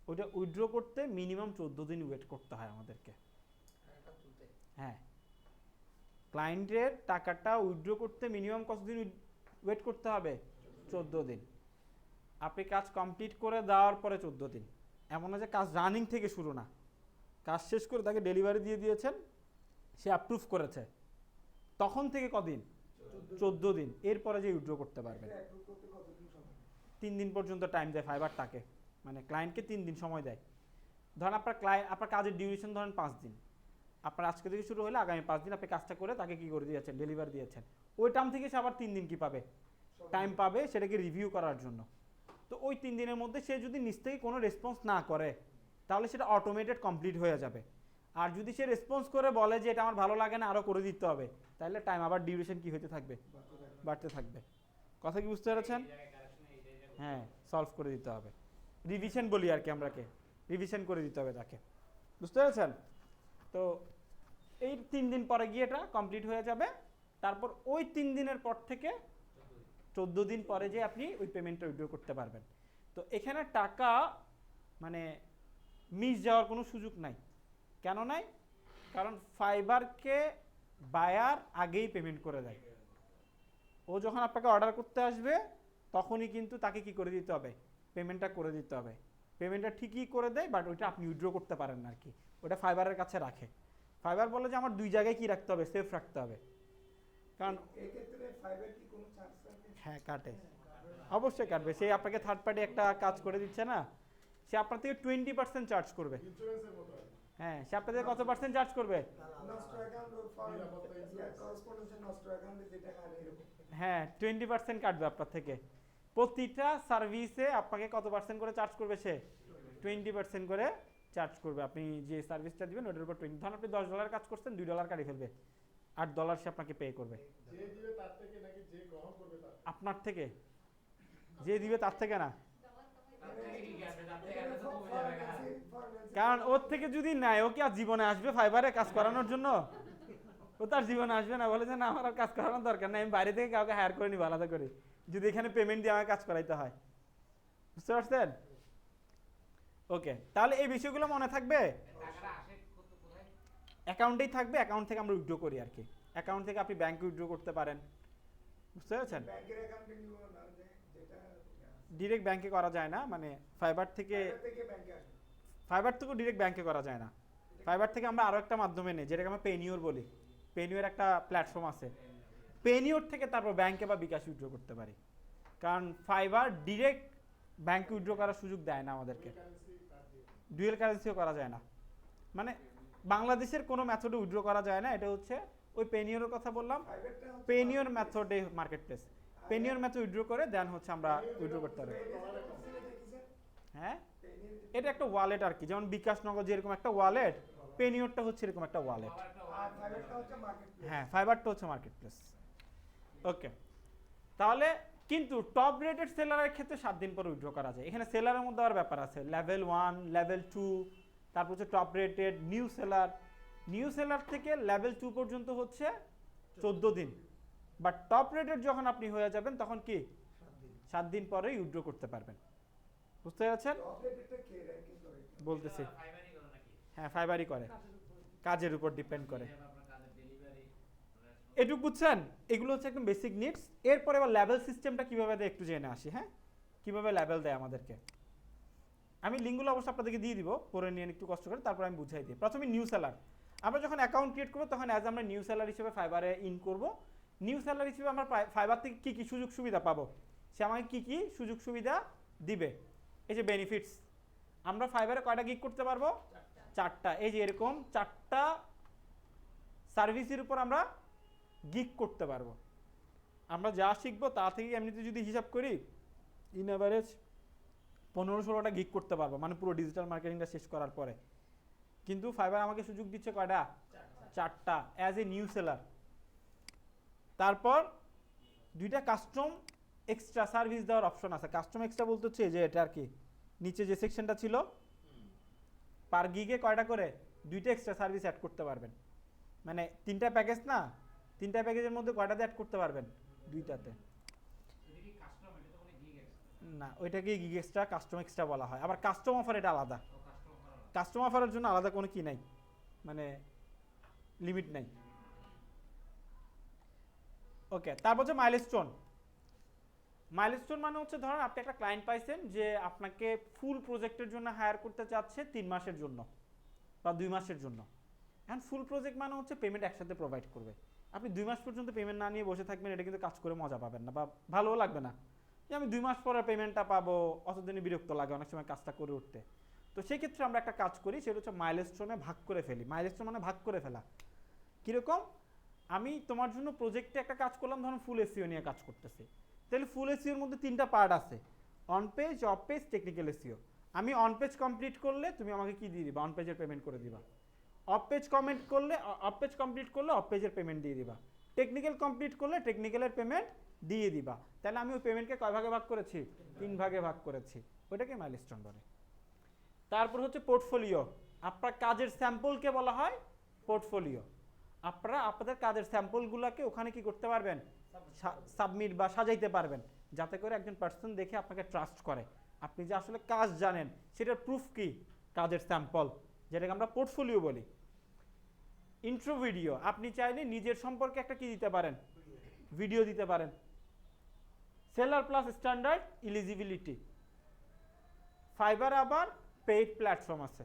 ওইটা উইথড্র করতে মিনিমাম 14 দিন ওয়েট করতে হয় আমাদেরকে। হ্যাঁ, ক্লায়েন্টের টাকাটা উইথড্র করতে মিনিমাম কতদিন ওয়েট করতে হবে? 14 দিন। আপনি কাজ কমপ্লিট করে দেওয়ার পরে 14 দিন, এমন না যে কাজ রানিং থেকে শুরু না, কাজ শেষ করে তাকে ডেলিভারি দিয়ে দিয়েছেন, সে অ্যাপ্রুভ করেছে, তখন থেকে কদিন? 14 দিন। এরপরে যে উইথড্র করতে পারবেন 3 দিন পর্যন্ত টাইম দেয় ফাইবার তাকে, মানে ক্লায়েন্টকে 3 দিন সময় দেয়। ধরেন আপনার কাজের ডিউরেশন ধরেন 5 দিন, আপনার আজকে থেকে শুরু হলে আগামী 5 দিন আপনি কাজটা করে তাকে কি করে দিয়েছেন, ডেলিভারি দিয়েছেন, ওই টাইম থেকে সে আবার 3 দিন কি পাবে, টাইম পাবে সেটাকে রিভিউ করার জন্য। তো ওই 3 দিনের মধ্যে সে যদি নিজ থেকে কোনো রেসপন্স না করে তাহলে সেটা অটোমেটেড কমপ্লিট হয়ে যাবে। আর যদি সে রেসপন্স করে বলে যে এটা আমার ভালো লাগে না, আরও করে দিতে হবে, তাহলে টাইম আবার ডিউরেশন কি হতে থাকবে, বাড়তে থাকবে। কথা কি বুঝতে পেরেছেন? হ্যাঁ, সলভ করে দিতে হবে, রিভিশন বলি আর কি আমরাকে, রিভিশন করে দিতে হবে তাকে, বুঝতে পেরেছেন? তো এই 3 দিন পরে গিয়ে এটা কমপ্লিট হয়ে যাবে। তারপর ওই 3 দিনের পর থেকে 14 দিন পরে যে আপনি ওই পেমেন্টটা উইথড্র করতে পারবেন। তো এখানে টাকা মানে মিস যাওয়ার কোনো সুযোগ নাই। কেন নাই? কারণ ফাইবারকে বায়ার আগেই পেমেন্ট করে দেয়। ও যখন আপনাকে অর্ডার করতে আসবে তখনই কিন্তু তাকে কি করে দিতে হবে, পেমেন্টটা করে দিতে হবে। পেমেন্টটা ঠিকই করে দেয়, বাট ওইটা আপনি উইথড্র করতে পারেন না আর কি, ওটা ফাইবারের কাছে রাখে। ফাইবার বলে যে আমার 2 জায়গায় কি রাখতে হবে, সেফ রাখতে হবে। কারণ এক্ষেত্রে ফাইবার কি কোনো চার্জ কাটবে? হ্যাঁ, কাটে, অবশ্যই কাটবে। সে আপনাকে থার্ড পার্টি একটা কাজ করে দিচ্ছে না, সে আপনার থেকে 20% চার্জ করবে। ইন্স্যুরেন্সের মতো হ্যাঁ, সে আপনার থেকে কত পার্সেন্ট চার্জ করবে? নষ্ট অ্যাকাউন্ট করেসপন্ডেন্সে নষ্ট অ্যাকাউন্টে যে টাকা আনে এরকম। হ্যাঁ, 20% কাটবে আপনার থেকে। প্রতিটা সার্ভিসে আপনাকে কত পার্সেন্ট করে চার্জ করবে সে? 20% করে চার্জ করবে। আপনি যে সার্ভিসটা দিবেন ওটার উপর 20। ধরুন আপনি $10 কাজ করছেন, $2 কাটি ফেলবে, $8 সে আপনাকে পে করবে। যে দিবে তার থেকে নাকি যে গ্রহণ করবে তার? আপনার থেকে, যে দিবে তার থেকে না, কারণ ওর থেকে যদি নেয় ও কি আর জীবনে আসবে ফাইবারে কাজ করানোর জন্য? ও তার জীবনে আসবে না, বলে যে না আমার আর কাজ করানোর দরকার নেই, আমি বাইরে থেকে কাউকে হায়ার করে নিব আলাদা করে, যদি এখানে পেমেন্ট দিয়ে আমাকে কাজ করাইতে হয়। বুঝতে পারছেন? ওকে, তাহলে এই বিষয়গুলো মনে থাকবে, অ্যাকাউন্টেই থাকবে। অ্যাকাউন্ট থেকে আমরা উইথড্র করি আর কি, অ্যাকাউন্ট থেকে আপনি ব্যাংকে উইথড্র করতে পারেন। বুঝতে পেরেছেন? ব্যাংকের অ্যাকাউন্টে নিব না, যেটা ডিরেক্ট ব্যাংকে করা যায় না, মানে ফাইবার থেকে, থেকে ব্যাংকে আসবে। ফাইবার থেকেও ডিরেক্ট ব্যাংকে করা যায় না। ফাইবার থেকে আমরা আরও একটা মাধ্যমে নিই, যেটাকে আমরা পেনিওর বলি। পেনিওর একটা প্ল্যাটফর্ম আছে, পেনিওর থেকে তারপর ব্যাংকে বা বিকাশ উইথড্র করতে পারি। কারণ ফাইবার ডিরেক্ট ব্যাংকে উইথড্র করার সুযোগ দেয় না আমাদেরকে, ডুয়েল কারেন্সিও করা যায় না, মানে বাংলাদেশের কোনো মেথডে উইথড্র করা যায় না। এটা হচ্ছে ওই পেনিওরের কথা বললাম, ফাইবারটা হচ্ছে পেনিওর মেথডে মার্কেট প্লেস, পেনিওর মেথড উইথড্র করে দেন হচ্ছে আমরা উইথড্র করতে পারি। হ্যাঁ, এটা একটা ওয়ালেট আর কি, যেমন বিকাশ নগর যেরকম একটা ওয়ালেট, পেনিওরটা হচ্ছে এরকম একটা ওয়ালেট। আর ফাইবারটা হচ্ছে মার্কেট প্লেস। হ্যাঁ, ফাইবারটা হচ্ছে মার্কেট প্লেস। ওকে, তাহলে কিন্তু টপ রেটেড সেলারের ক্ষেত্রে 7 দিন পর উইথড্র করা যায়। এখানে সেলারের মধ্যে আবার ব্যাপার আছে, লেভেল 1, লেভেল 2, তারপর হচ্ছে টপ রেটেড, নিউ সেলার থেকে লেভেল 2 পর্যন্ত হচ্ছে 14 দিন, বাট টপ রেটেড যখন আপনি হয়ে যাবেন তখন কি 7 দিন পরেই উইথড্র করতে পারবেন। বুঝতে পারছেন? অপারেটরটা কে র্যাঙ্কিং করে এটা? বলতেছি, হ্যাঁ ফাইবারই করে, কাজের উপর ডিপেন্ড করে। এটুকু বুঝছেন? এগুলো হচ্ছে একদম বেসিক নিডস। এরপরে আবার লেভেল সিস্টেমটা কিভাবে দেয় একটু জেনে আসি। হ্যাঁ, কিভাবে লেভেল দেয় আমাদেরকে, আমি লিঙ্কগুলো অবশ্য আপনাদেরকে দিয়ে দিব, পরে নিয়ে একটু কষ্ট করে, তারপর আমি বুঝাই দিই। প্রথমে নিউ সেলার, আমরা যখন অ্যাকাউন্ট ক্রিয়েট করবো তখন অ্যাজ আমরা নিউ সেলার হিসেবে ফাইবারে ইন করব। নিউ সেলার হিসেবে আমরা ফাইবার থেকে কী কী সুযোগ সুবিধা পাবো, সে আমাকে কী কী সুযোগ সুবিধা দিবে। এই যে বেনিফিটস, আমরা ফাইবারে কয়টা গিগ করতে পারবো? 4টা। এই যে এরকম 4টা সার্ভিসের উপর আমরা গিগ করতে পারবো। আমরা যা শিখবো তা থেকে এমনিতে যদি হিসাব করি ইন অ্যাভারেজ 15-16টা গিগ করতে পারবো, মানে পুরো ডিজিটাল মার্কেটিংটা শেষ করার পরে। কিন্তু ফাইবার আমাকে সুযোগ দিচ্ছে কয়টা? 4টা অ্যাজ এ নিউ সেলার। তারপর 2টা কাস্টম এক্সট্রা সার্ভিস দেওয়ার অপশন আছে। কাস্টম এক্সট্রা বলতে হচ্ছে যে এটা আর কি, নিচে যে সেকশনটা ছিল, পার গিগে কয়টা করে 2টা এক্সট্রা সার্ভিস অ্যাড করতে পারবেন। মানে 3টা প্যাকেজ না, 3টা প্যাকেজের মধ্যে কয়টাতে অ্যাড করতে পারবেন? 2টাতে। না, ওইটাকে গিগ এক্সট্রা, কাস্টম এক্সট্রা বলা হয়। আবার কাস্টম অফার এটা আলাদা, কাস্টম অফারের জন্য আলাদা কোনো কি নাই, মানে লিমিট নাই। ওকে, তারপর হচ্ছে মাইলস্টোন। মাইলস্টোন মানে হচ্ছে ধরেন আপনি একটা ক্লায়েন্ট পাইছেন যে আপনাকে ফুল প্রজেক্টের জন্য হায়ার করতে চাচ্ছে 3 মাসের জন্য বা 2 মাসের জন্য। এখন ফুল প্রজেক্ট মানে হচ্ছে পেমেন্ট একসাথে প্রোভাইড করবে। আপনি 2 মাস পর্যন্ত পেমেন্ট না নিয়ে বসে থাকবেন, এটা কিন্তু কাজ করে মজা পাবেন না বা ভালোও লাগবে না, যে আমি 2 মাস পরে পেমেন্টটা পাবো, অতদিনই বিরক্ত লাগে অনেক সময় কাজটা করে উঠতে। তো সেই ক্ষেত্রে আমরা একটা কাজ করি, সেটা হচ্ছে মাইলস্টোনে ভাগ করে ফেলি। মাইলস্টোন মানে ভাগ করে ফেলা। কীরকম? আমি তোমার জন্য প্রজেক্টে একটা কাজ করলাম, ধরুন ফুল এসইও নিয়ে কাজ করতেছি, তাহলে ফুল এসইওর মধ্যে 3টা পার্ট আছে, on page, of page, technical SEO. আমি অন পেজ কমপ্লিট করলে তুমি আমাকে কি দিয়ে দিবা? অন পেজের পেমেন্ট করে দিবা। অফ পেজ কমপ্লিট করলে অফ পেজের পেমেন্ট দিয়ে দিবা। টেকনিক্যাল কমপ্লিট করলে টেকনিক্যালের পেমেন্ট দিয়ে দিবা। তাহলে আমি ওই পেমেন্টকে কয় ভাগে ভাগ করেছি? 3 ভাগে ভাগ করেছি। ওইটাকে মাইলস্টোন বলে। তারপর হচ্ছে পোর্টফোলিও। আপনার কাজের স্যাম্পলকে বলা হয় পোর্টফোলিও। আপনারা আপনাদের কাজের স্যাম্পলগুলোকে ওখানে কি করতে পারবেন? সাবমিট বা সাজাইতে পারবেন, যাতে করে একজন পার্সন দেখে আপনাকে ট্রাস্ট করে, আপনি যে আসলে কাজ জানেন সেটার প্রুফ কি? কাজের স্যাম্পল, যেটাকে আমরা পোর্টফোলিও বলি। ইন্ট্রো ভিডিও, আপনি চাইলে নিজের সম্পর্কে একটা কি দিতে পারেন? ভিডিও দিতে পারেন। Seller plus standard eligibility. Fibre আবার পেইড প্ল্যাটফর্ম আছে।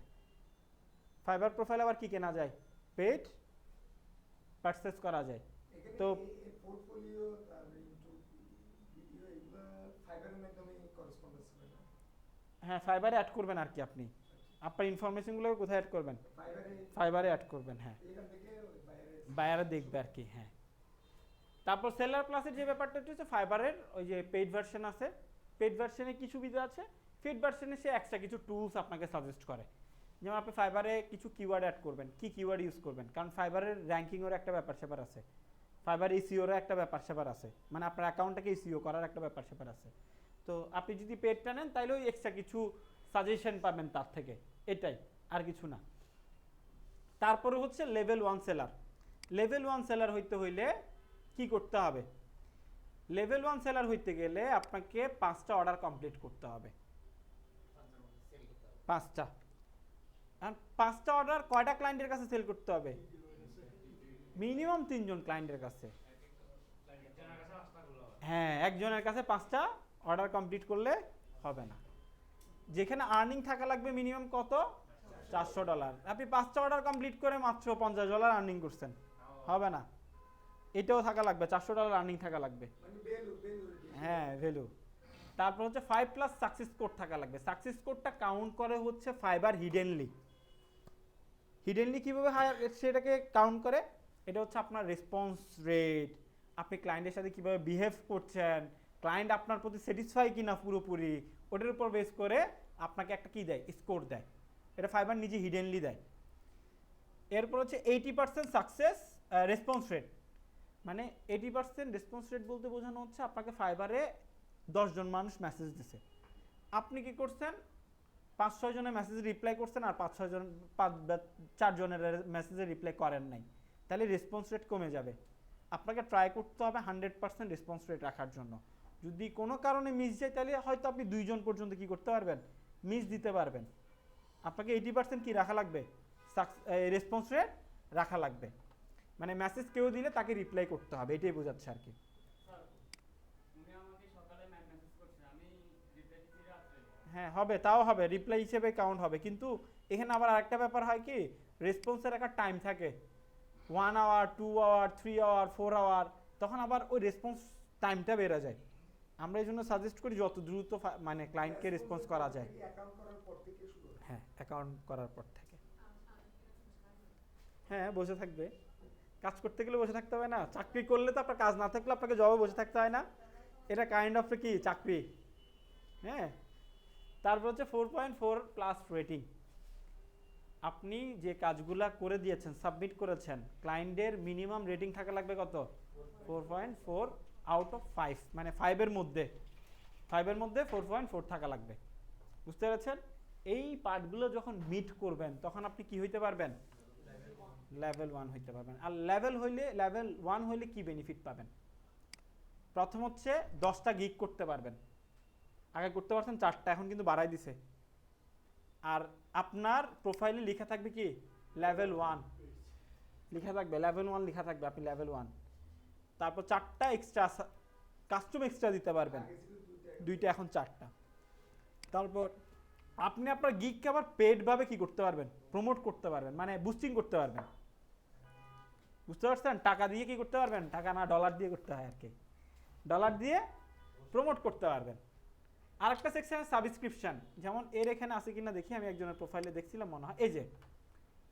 ফাইবার প্রোফাইল আবার কি কেনা যায়? পেইড পারচেজ করা যায়। তো পোর্টফোলিও তারপরে ইউটিউব ভিডিও এগুলো ফাইবারের মাধ্যমে করেসপন্ডেন্স করে না? হ্যাঁ, ফাইবারে অ্যাড করবেন আর কি, আপনি আপনার ইনফরমেশনগুলো কোথায় অ্যাড করবেন? ফাইবারে অ্যাড করবেন। হ্যাঁ, এখান থেকে বায়ারে দেখবে আর কি। হ্যাঁ, তারপর সেলার প্লাসের যে ব্যাপারটা হচ্ছে ফাইবারের ওই যে পেইড ভার্সন আছে, পেইড ভার্সনে কি সুবিধা আছে? পেইড ভার্সনে সে এক্সট্রা কিছু টুলস আপনাকে সাজেস্ট করে। যেমন আপনি ফাইবারে কিছু কিওয়ার্ড অ্যাড করবেন, কি কিওয়ার্ড ইউজ করবেন, কারণ ফাইবারের র্যাঙ্কিংয়ের একটা ব্যাপার স্যাপার আছে, ফাইবার এসইওর একটা ব্যাপার স্যাপার আছে, মানে আপনার অ্যাকাউন্টটাকে এসইও করার একটা ব্যাপার স্যাপার আছে। তো আপনি যদি পেডটা নেন তাহলে ওই এক্সট্রা কিছু সাজেশন পাবেন তার থেকে, এটাই, আর কিছু না। তারপরে হচ্ছে লেভেল 1 সেলার। লেভেল 1 সেলার হইতে হইলে কি করতে হবে? লেভেল 1 সেলার হইতে গেলে আপনাকে 5টা অর্ডার কমপ্লিট করতে হবে। 5টা। আর 5টা অর্ডার কয়টা ক্লায়েন্টের কাছে সেল করতে হবে? মিনিমাম 3 জন ক্লায়েন্টের কাছে। হ্যাঁ, একজনের কাছে 5টা অর্ডার কমপ্লিট করলে হবে না। যেখানে আর্নিং থাকা লাগবে মিনিমাম কত? $400। আপনি 5টা অর্ডার কমপ্লিট করে মাত্র $50 আর্নিং করছেন, হবে না। এটাও থাকা লাগবে, $400 আর্নিং থাকা লাগবে। হ্যাঁ, ভ্যালু। তারপর হচ্ছে 5+ সাকসেস কোড থাকা লাগবে। সাকসেস কোডটা কাউন্ট করে হচ্ছে ফাইবার হিডেনলি। হিডেনলি কীভাবে সেটাকে কাউন্ট করে? এটা হচ্ছে আপনার রেসপন্স রেট, আপনি ক্লায়েন্টের সাথে কীভাবে বিহেভ করছেন, ক্লায়েন্ট আপনার প্রতি স্যাটিসফাই কিনা পুরোপুরি, ওটার উপর বেস করে আপনাকে একটা কি দেয়? স্কোর দেয়। এটা ফাইবার নিজে হিডেনলি দেয়। এরপর হচ্ছে 80% সাকসেস রেসপন্স রেট, মানে 80% রেসপন্স রেট বলতে বোঝানো হচ্ছে আপনাকে ফাইবারে 10 জন মানুষ মেসেজ দিছে, আপনি কি করছেন 5-6 জনের মেসেজে রিপ্লাই করছেন আর 5-6 জন 4 জনের মেসেজে রিপ্লাই করেন নাই, তাহলে রেসপন্স রেট কমে যাবে। আপনাকে ট্রাই করতে হবে 100% রেসপন্স রেট রাখার জন্য। যদি কোনো কারণে মিস যায় তাহলে হয়তো আপনি 2 জন পর্যন্ত কি করতে পারবেন, মিস দিতে পারবেন। আপনাকে 80% কি রাখা লাগবে, রেসপন্স রেট রাখা লাগবে। মানে মেসেজ কেউ দিলে তাকে রিপ্লাই করতে হবে, এটাই বোঝাচ্ছে আর কি। হ্যাঁ হবে, তাও হবে, রিপ্লাই হিসেবে কাউন্ট হবে। কিন্তু এখানে আবার আরেকটা ব্যাপার হয় কি, রেসপন্সের একটা টাইম থাকে, 1 আওয়ার, 2 আওয়ার, 3 আওয়ার, 4 আওয়ার, তখন আবার ওই রেসপন্স টাইমটা বেড়ে যায়। আমরা এই জন্য সাজেস্ট করি যত দ্রুত মানে ক্লায়েন্টকে রেসপন্স করা যায়। অ্যাকাউন্ট করার পর থেকে শুরু হয়। হ্যাঁ, অ্যাকাউন্ট করার পর থেকে। হ্যাঁ, বসে থাকবে, কাজ করতে গেলে বসে থাকতে হবে না। চাকরি করলে তো আপনার কাজ না থাকলে আপনাকে জবে বসে থাকতে হয় না, এটা কাইন্ড অফ কি চাকরি। হ্যাঁ, তারপর হচ্ছে 4.4 প্লাস রেটিং। আপনি যে কাজগুলা করে দিয়েছেন, সাবমিট করেছেন, ক্লায়েন্টের মিনিমাম রেটিং থাকা লাগবে কত, 4.4 আউট অফ 5, মানে 5-এর মধ্যে 4.4 থাকা লাগবে। বুঝতে পেরেছেন? এই পার্টগুলো যখন মিট করবেন তখন আপনি কি হইতে পারবেন, লেভেল 1 হইতে পারবেন। আর লেভেল 1 হইলে কি বেনিফিট পাবেন? প্রথম হচ্ছে 10টা গিগ করতে পারবেন, আগে করতে পারছেন 4টা, এখন কিন্তু বাড়াই দিছে। আর আপনার প্রোফাইলে লেখা থাকবে কি, লেভেল 1 লেখা থাকবে, লেভেল 1 লেখা থাকবে, আপনি লেভেল 1। তারপর 4টা এক্সট্রা কাস্টম এক্সট্রা দিতে পারবেন, 2টা এখন 4টা। তারপর আপনি আপনার গিগকে আবার পেড ভাবে কি করতে পারবেন, প্রমোট করতে পারবেন, মানে বুস্টিং করতে পারবেন। বুঝতে পারছেন? টাকা দিয়ে কি করতে পারবেন, টাকা না ডলার দিয়ে করতে হয় আর কি, ডলার দিয়ে প্রমোট করতে পারবেন। আরেকটা সেকশন সাবস্ক্রিপশন, যেমন এর এখানে আছে কিনা দেখি, আমি একজনের প্রোফাইলে দেখছিলাম মনে হয়, এই যে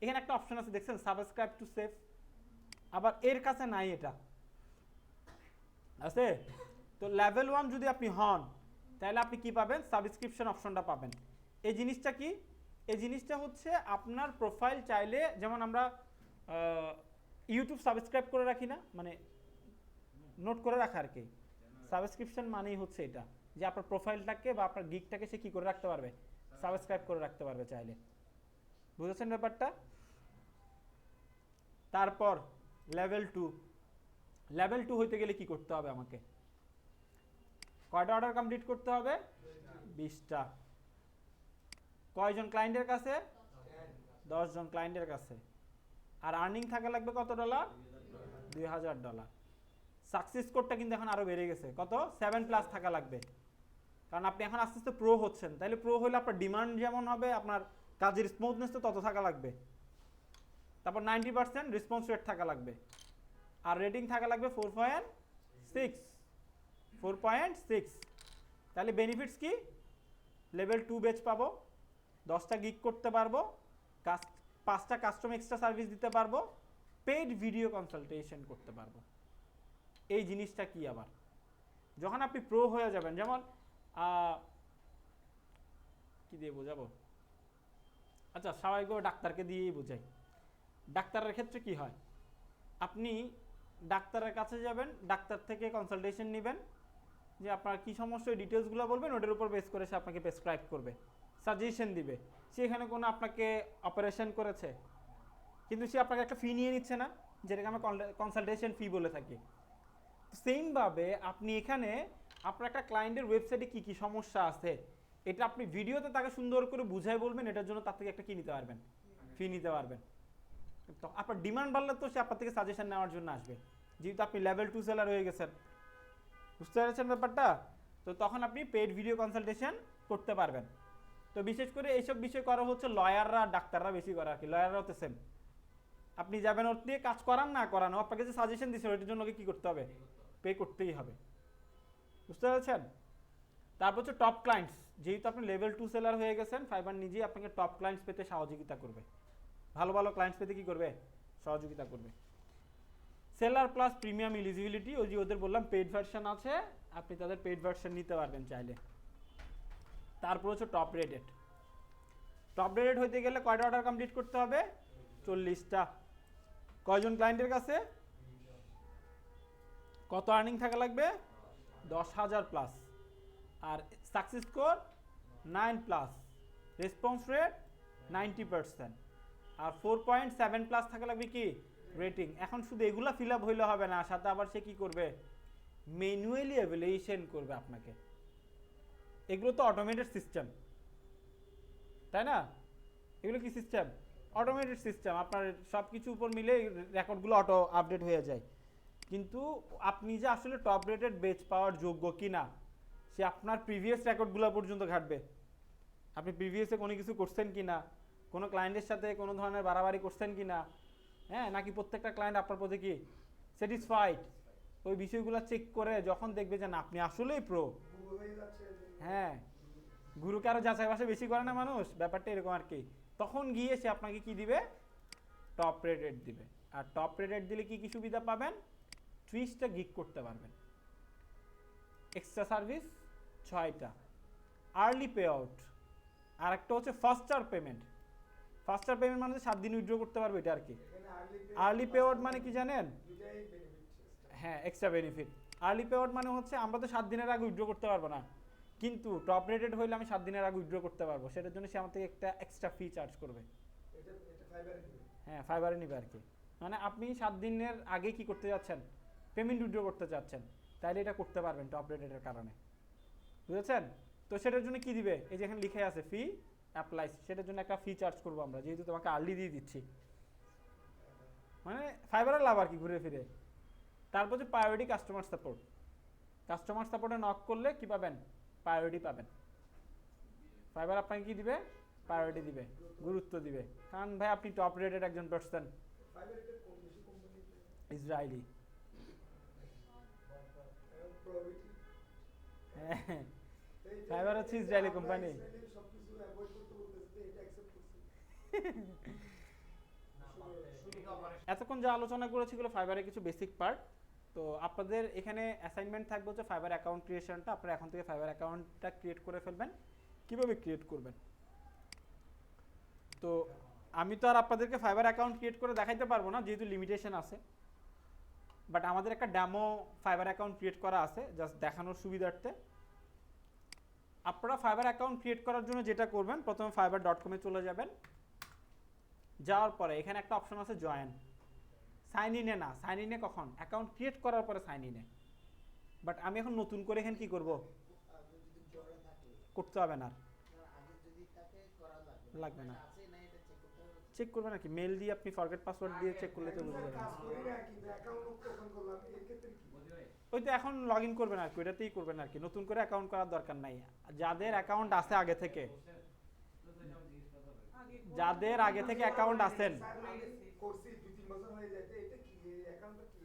এখানে একটা অপশন আছে দেখছেন, সাবস্ক্রাইব টু সেভ। আবার এর কাছে নাই, এটা আছে। তো লেভেল 1 যদি আপনি হন তাহলে আপনি কি পাবেন, সাবস্ক্রিপশন অপশনটা পাবেন। এই জিনিসটা কি, এই জিনিসটা হচ্ছে আপনার প্রোফাইল চাইলে, যেমন আমরা ইউটিউব সাবস্ক্রাইব করে রাখি না, মানে নোট করে রাখা আর কি। সাবস্ক্রিপশন মানেই হচ্ছে এটা, যে আপনার প্রোফাইলটাকে বা আপনার গিগটাকে সে কি করে রাখতে পারবে, সাবস্ক্রাইব করে রাখতে পারবে চাইলে। বুঝেছেন ব্যাপারটা? তারপর লেভেল 2 হইতে গেলে কি করতে হবে আমাকে, কয়টা অর্ডার কমপ্লিট করতে হবে, 20টা। কয়জন ক্লায়েন্টের কাছে, 10 জন ক্লায়েন্টের কাছে। আর আর্নিং থাকা লাগবে কত ডলার, $2000। সাকসেস কোডটা কিন্তু এখন আরো বেড়ে গেছে, কত, 7+ থাকা লাগবে। কারণ আপনি এখন আস্তে আস্তে প্রো হচ্ছেন, তাইলে প্রো হলে আপনার ডিমান্ড যেমন হবে, আপনার কাজের স্মুথনেস তো তত থাকা লাগবে। তারপর 90% রেসপন্স রেট থাকা লাগবে। আর রেটিং থাকা লাগবে 4.6। তাহলে বেনিফিটস কি, লেভেল 2 ব্যাচ পাবো, 10টা গিগ করতে পারবো, 5টা কাস্টম এক্সট্রা সার্ভিস দিতে পারবো, পেইড ভিডিও কনসালটেশন করতে পারবো। এই জিনিসটা কি, আবার যখন আপনি প্রো হয়ে যাবেন, যেমন কি দিয়ে বোঝাবো, আচ্ছা স্বাভাবিকভাবে ডাক্তারকে দিয়েই বোঝাই। ডাক্তারের ক্ষেত্রে কি হয়, আপনি ডাক্তারের কাছে যাবেন, ডাক্তার থেকে কনসালটেশন নেবেন, যে আপনার কি সমস্যা, ওই ডিটেলসগুলো বলবেন, ওটার উপর বেস করে সে আপনাকে প্রেসক্রাইব করবে, সাজেশন দিবে। সে এখানে কোনো আপনাকে অপারেশন করেছে, কিন্তু সে আপনাকে একটা ফি নিয়ে নিচ্ছে না, যেটাকে আমরা কনসালটেশন ফি বলে থাকি। সেমভাবে আপনি এখানে আপনার একটা ক্লায়েন্টের ওয়েবসাইটে কি কি সমস্যা আছে, এটা আপনি ভিডিওতে তাকে সুন্দর করে বুঝাই বলবেন, এটার জন্য তার থেকে একটা কি নিতে পারবেন, ফি নিতে পারবেন। তো আপনার ডিমান্ড বাড়লে তো সে আপনার থেকে সাজেশন নেওয়ার জন্য আসবে, যেহেতু আপনি লেভেল 2 সেলার হয়ে গেছেন। বুঝতে পেরেছেন ব্যাপারটা? তো তখন আপনি পেইড ভিডিও কনসালটেশন করতে পারবেন। তো বিশেষ করে এইসব বিষয় করা হচ্ছে লয়াররা, ডাক্তাররা বেশি করে আর কি, লয়াররাও তো সেম। আপনি যাবেন ওর দিয়ে কাজ করান না করানো, আপনাকে যে সাজেশন দিচ্ছে ওইটার জন্য কি করতে হবে, পে করতেই হবে। বুঝতে পেরেছেন? তারপর হচ্ছে টপ ক্লায়েন্টস, যেহেতু আপনি লেভেল 2 সেলার হয়ে গেছেন, ফাইবার নিজেই আপনাকে টপ ক্লায়েন্টস পেতে সহযোগিতা করবে, ভালো ভালো ক্লায়েন্টস পেতে কি করবে, সহযোগিতা করবে। সেলার প্লাস প্রিমিয়াম এলিজিবিলিটি, ওই যে ওদের বললাম পেইড ভার্সন আছে, আপনি তাদের পেইড ভার্সন নিতে পারবেন চাইলে। তারপর হচ্ছে টপ রেটেড। টপ রেটেড হইতে গেলে কয়টা অর্ডার কমপ্লিট করতে হবে, 40টা। কয়জন ক্লায়েন্টের কাছে, কত আর্নিং থাকা লাগবে? 10,000 প্লাস। আর success score 9 plus, response rate 90%, আর 4.7 প্লাস থাকা লাগবে কি রেটিং। এখন শুধু এগুলা ফিল আপ হইলে হবে না, সাথে আবার সে কি করবে? ম্যানুয়ালি এভালুয়েশন করবে আপনাকে। এগুলো তো অটোমেটেড সিস্টেম, তাই না? এগুলো কি সিস্টেম? Automated system. আপনার সব কিছু উপর মিলে রেকর্ডগুলো অটো আপডেট হয়ে যায়। কিন্তু আপনি যে আসলে টপ রেটেড বেচ পাওয়ার যোগ্য কিনা সে আপনার প্রিভিয়াস রেকর্ডগুলো পর্যন্ত ঘাটবে। আপনি প্রিভিয়াসে কোনো কিছু করছেন কিনা, কোনো ক্লায়েন্টের সাথে কোনো ধরনের বাড়াবাড়ি করছেন কিনা, হ্যাঁ, নাকি প্রত্যেকটা ক্লায়েন্ট আপনার প্রতি কি স্যাটিসফাইড, ওই বিষয়গুলো চেক করে যখন দেখবে যে না আপনি আসলেই প্রো, গুগল হয়ে যাচ্ছে যে হ্যাঁ, গুরুকে আরো যাচাই বাছাই বেশি করে না মানুষ, ব্যাপারটা এরকম আর কি। তখন গিয়ে সে আপনাকে কি দিবে? টপ রেটেড দিবে। আর টপ রেটেড দিলে কি কি সুবিধা পাবেন? 30টা গিগ করতে পারবেন, এক্সট্রা সার্ভিস 6টা, আর্লি পে আউট, আর একটা হচ্ছে ফাস্টার পেমেন্ট। ফাস্টার পেমেন্ট মানে 7 দিন উইথড্র করতে পারবে, এটা আর কি। এখানে আর্লি পে আউট মানে কি জানেন? দুইটাই বেনিফিট। হ্যাঁ, extra benefit. Early pay out মানে হচ্ছে আমরা তো 7 দিনের আগে উইথড্র করতে পারবো না, কিন্তু টপ রেটেড হইলে আমি 7 দিনের আগে উইথড্র করতে পারবো। সেটার জন্য সে আমার থেকে একটা এক্সট্রা ফি চার্জ করবে। এটা ফাইবারে দিবে। হ্যাঁ, ফাইবারে নিবে আর কি। মানে আপনি 7 দিনের আগে কি করতে যাচ্ছেন? পেমেন্ট উইথড্র করতে চাচ্ছেন, তাইলে এটা করতে পারবেন টপ রেটেডের কারণে। বুঝেছেন? তো সেটার জন্য কি দিবে? এই যে এখানে লিখে আছে ফি অ্যাপ্লাইস, সেটার জন্য একটা ফি চার্জ করবো আমরা, যেহেতু তোমাকে আর্লি দিয়ে দিচ্ছি। মানে ফাইবারের লাভ আর কি ঘুরে ফিরে। তারপর যে প্রায়োরিটি কাস্টমার সাপোর্ট, কাস্টমার সাপোর্টে নক করলে কি পাবেন? প্রায়োরিটি পাবেন। ফাইবার আপনাকে কি দিবে? প্রায়োরিটি দিবে, গুরুত্ব দিবে। কারণ ভাই আপনি টপ রেটেড একজন পার্সন, ফাইবার এটা কোন বেশি কোম্পানিতে ইসরায়েলি। প্রবাবিলিটি হ্যাঁ, ফাইবার হচ্ছে ইসরায়েলি কোম্পানি। সবকিছু অ্যাভয়েড করতে বলতেছে, এটা অ্যাকসেপ্ট করছি। এতক্ষণ যা আলোচনা করেছি এগুলো ফাইবারের কিছু বেসিক পার্ট। তো আপনাদের এখানে অ্যাসাইনমেন্ট থাকবে হচ্ছে ফাইবার অ্যাকাউন্ট ক্রিয়েশনটা। আপনারা এখন থেকে ফাইবার অ্যাকাউন্টটা ক্রিয়েট করে ফেলবেন। কিভাবে ক্রিয়েট করবেন? তো আমি তো আর আপনাদেরকে ফাইবার অ্যাকাউন্ট ক্রিয়েট করে দেখাইতে পারবো না, যেহেতু লিমিটেশন আছে। বাট আমাদের একটা ডেমো ফাইবার অ্যাকাউন্ট ক্রিয়েট করা আছে, জাস্ট দেখানোর সুবিধার্থে। আপনারা ফাইবার অ্যাকাউন্ট ক্রিয়েট করার জন্য যেটা করবেন, প্রথমে fiverr.com-এ চলে যাবেন। যাওয়ার পরে এখানে একটা অপশন আছে জয়েন। সাইন ইনে না, সাইন ইনে কখন? অ্যাকাউন্ট ক্রিয়েট করার পরে সাইন ইনে। বাট আমি এখন নতুন করে এখানে কি করব? করতে হবে না, লাগবে না। চেক করবেন আর কি, মেল দিয়ে আপনি ফরগেট পাসওয়ার্ড দিয়ে চেক করলে তো বুঝে যাবেন। কাজ করি না কিন্তু অ্যাকাউন্ট ওপেন করলাম, এর ক্ষেত্রে কি? ওই তো এখন লগ ইন করবেন আর কি, ওইটাতেই করবেন আর কি। নতুন করে অ্যাকাউন্ট করার দরকার নাই। যাদের অ্যাকাউন্ট আছে আগে থেকে, যাদের আগে থেকে অ্যাকাউন্ট আছেন, স্যার আমি করছি 2-3 বছর হয়ে যায়, এটা কি অ্যাকাউন্টটা কি?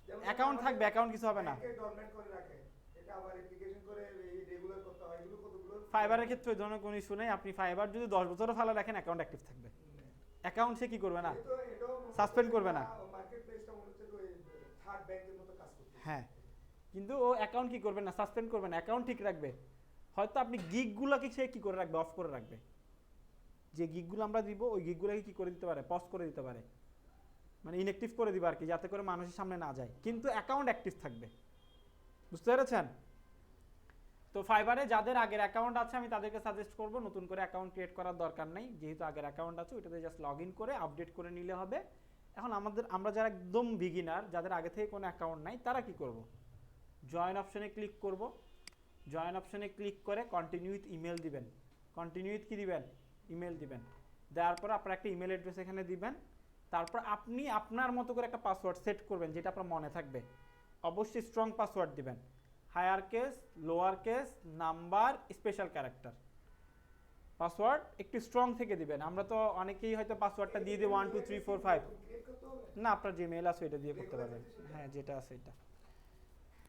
যেমন অ্যাকাউন্ট থাকবে, অ্যাকাউন্ট কিছু হবে না। ব্যাংকে ডরমেন্ট করে রাখে, এটা আবার অ্যাপ্লিকেশন করে রেগুলার করতে হয়, এগুলো কতগুলো? ফাইবারের ক্ষেত্রে ওই ধরনের কোনো ইস্যু নেই। আপনি ফাইবার যদি 10 বছরও ভালো রাখেন, অ্যাকাউন্ট অ্যাক্টিভ থাকবে। অ্যাকাউন্ট সে কি করবে না, সাসপেন্ড করবে না। মার্কেট প্লেসটা মনে হচ্ছে ওই থার্ড ব্যাংকের মতো কাজ করছে। হ্যাঁ, কিন্তু ও অ্যাকাউন্ট কি করবে না, সাসপেন্ড করবে না, অ্যাকাউন্ট ঠিক রাখবে। হয়তো আপনি গিগগুলোকে সে কি করে রাখবে? অফ করে রাখবে। যে গিগগুলো আমরা দিব, ওই গিগগুলোকে কি করে দিতে পারে? পজ করে দিতে পারে, মানে ইনঅ্যাক্টিভ করে দিবে আর কি, যাতে করে মানুষের সামনে না যায়, কিন্তু অ্যাকাউন্ট অ্যাক্টিভ থাকবে। বুঝতে পেরেছেন? তো ফাইবারে যাদের আগের অ্যাকাউন্ট আছে, আমি তাদেরকে সাজেস্ট করব নতুন করে অ্যাকাউন্ট ক্রিয়েট করার দরকার নেই, যেহেতু আগের অ্যাকাউন্ট আছে ওইটাতে জাস্ট লগ ইন করে আপডেট করে নিলে হবে। এখন আমরা যারা একদম বিগিনার, যাদের আগে থেকে কোনো অ্যাকাউন্ট নাই, তারা কি করব? জয়েন অপশনে ক্লিক করব। জয়েন অপশনে ক্লিক করে কন্টিনিউ উইথ ইমেল দিবেন। কন্টিনিউ উইথ কি দিবেন? ইমেল দিবেন। দেওয়ার পর আপনার একটা ইমেল অ্যাড্রেস এখানে দিবেন। তারপর আপনি আপনার মতো করে একটা পাসওয়ার্ড সেট করবেন, যেটা আপনার মনে থাকবে। অবশ্যই স্ট্রং পাসওয়ার্ড দিবেন, higher case, lower case, number, special character. Password একটু স্ট্রং থেকে দিবেন। আমরা তো অনেকেই হয়তো পাসওয়ার্ডটা দিয়ে দিই 1 2 3 4 5। ক্রিয়েট করতে হবে না, আপনার যে মেল আছে ওইটা দিয়ে করতে পারবেন। হ্যাঁ, যেটা আছে এটা।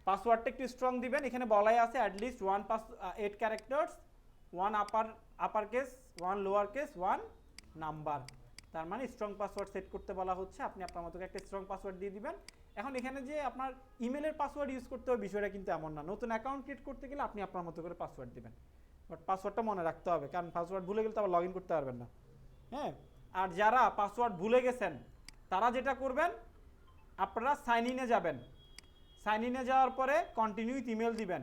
পাসওয়ার্ডটা একটু স্ট্রং দিবেন। এখানে বলাই আছে at least 8 characters, 1 upper case, 1 lower case, 1 number. তার মানে স্ট্রং পাসওয়ার্ড সেট করতে বলা হচ্ছে। আপনি আপনার মতো একটা স্ট্রং পাসওয়ার্ড দিয়ে দিবেন। এখন এখানে যে আপনার ইমেলের পাসওয়ার্ড ইউজ করতে হবে, বিষয়টা কিন্তু এমন না। নতুন অ্যাকাউন্ট ক্রিয়েট করতে গেলে আপনি আপনার মতো করে পাসওয়ার্ড দিবেন, বাট পাসওয়ার্ডটা মনে রাখতে হবে, কারণ পাসওয়ার্ড ভুলে গেলে তো আবার লগ ইন করতে পারবেন না। হ্যাঁ, আর যারা পাসওয়ার্ড ভুলে গেছেন, তারা যেটা করবেন, আপনারা সাইন ইনে যাবেন। সাইন ইনে যাওয়ার পরে কন্টিনিউ ইমেল দিবেন,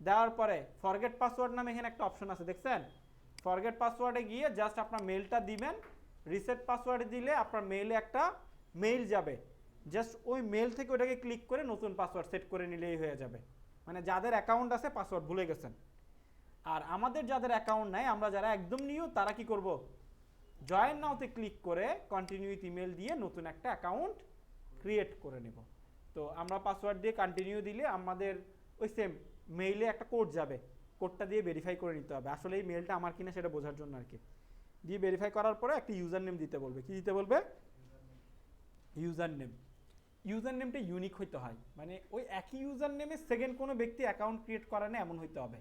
দেওয়ার পরে ফরগেট পাসওয়ার্ড নামে এখানে একটা অপশন আছে দেখছেন, ফরগেট পাসওয়ার্ডে গিয়ে জাস্ট আপনার মেলটা দিবেন, রিসেট পাসওয়ার্ড দিলে আপনার মেইলে একটা মেইল যাবে, জাস্ট ওই মেল থেকে ওটাকে ক্লিক করে নতুন পাসওয়ার্ড সেট করে নিলেই হয়ে যাবে। মানে যাদের অ্যাকাউন্ট আছে পাসওয়ার্ড ভুলে গেছেন। আর আমাদের যাদের অ্যাকাউন্ট নাই, আমরা যারা একদম নিউ, তারা কি করব, জয়েন নাওতে ক্লিক করে কন্টিনিউ উইথ ইমেল দিয়ে নতুন একটা অ্যাকাউন্ট ক্রিয়েট করে নেব। তো আমরা পাসওয়ার্ড দিয়ে কন্টিনিউ দিলে আমাদের ওই সেম মেইলে একটা কোড যাবে, কোডটা দিয়ে ভেরিফাই করে নিতে হবে আসলে এই মেলটা আমার কিনা সেটা বোঝার জন্য আর কি। দিয়ে ভেরিফাই করার পরে একটা ইউজার নেম দিতে বলবে। কি দিতে বলবে? User name. ইউজার নেমটা ইউনিক হইতে হয়, মানে ওই একই ইউজার নেমে সেকেন্ড কোনো ব্যক্তি অ্যাকাউন্ট ক্রিয়েট করে না এমন হইতে হবে।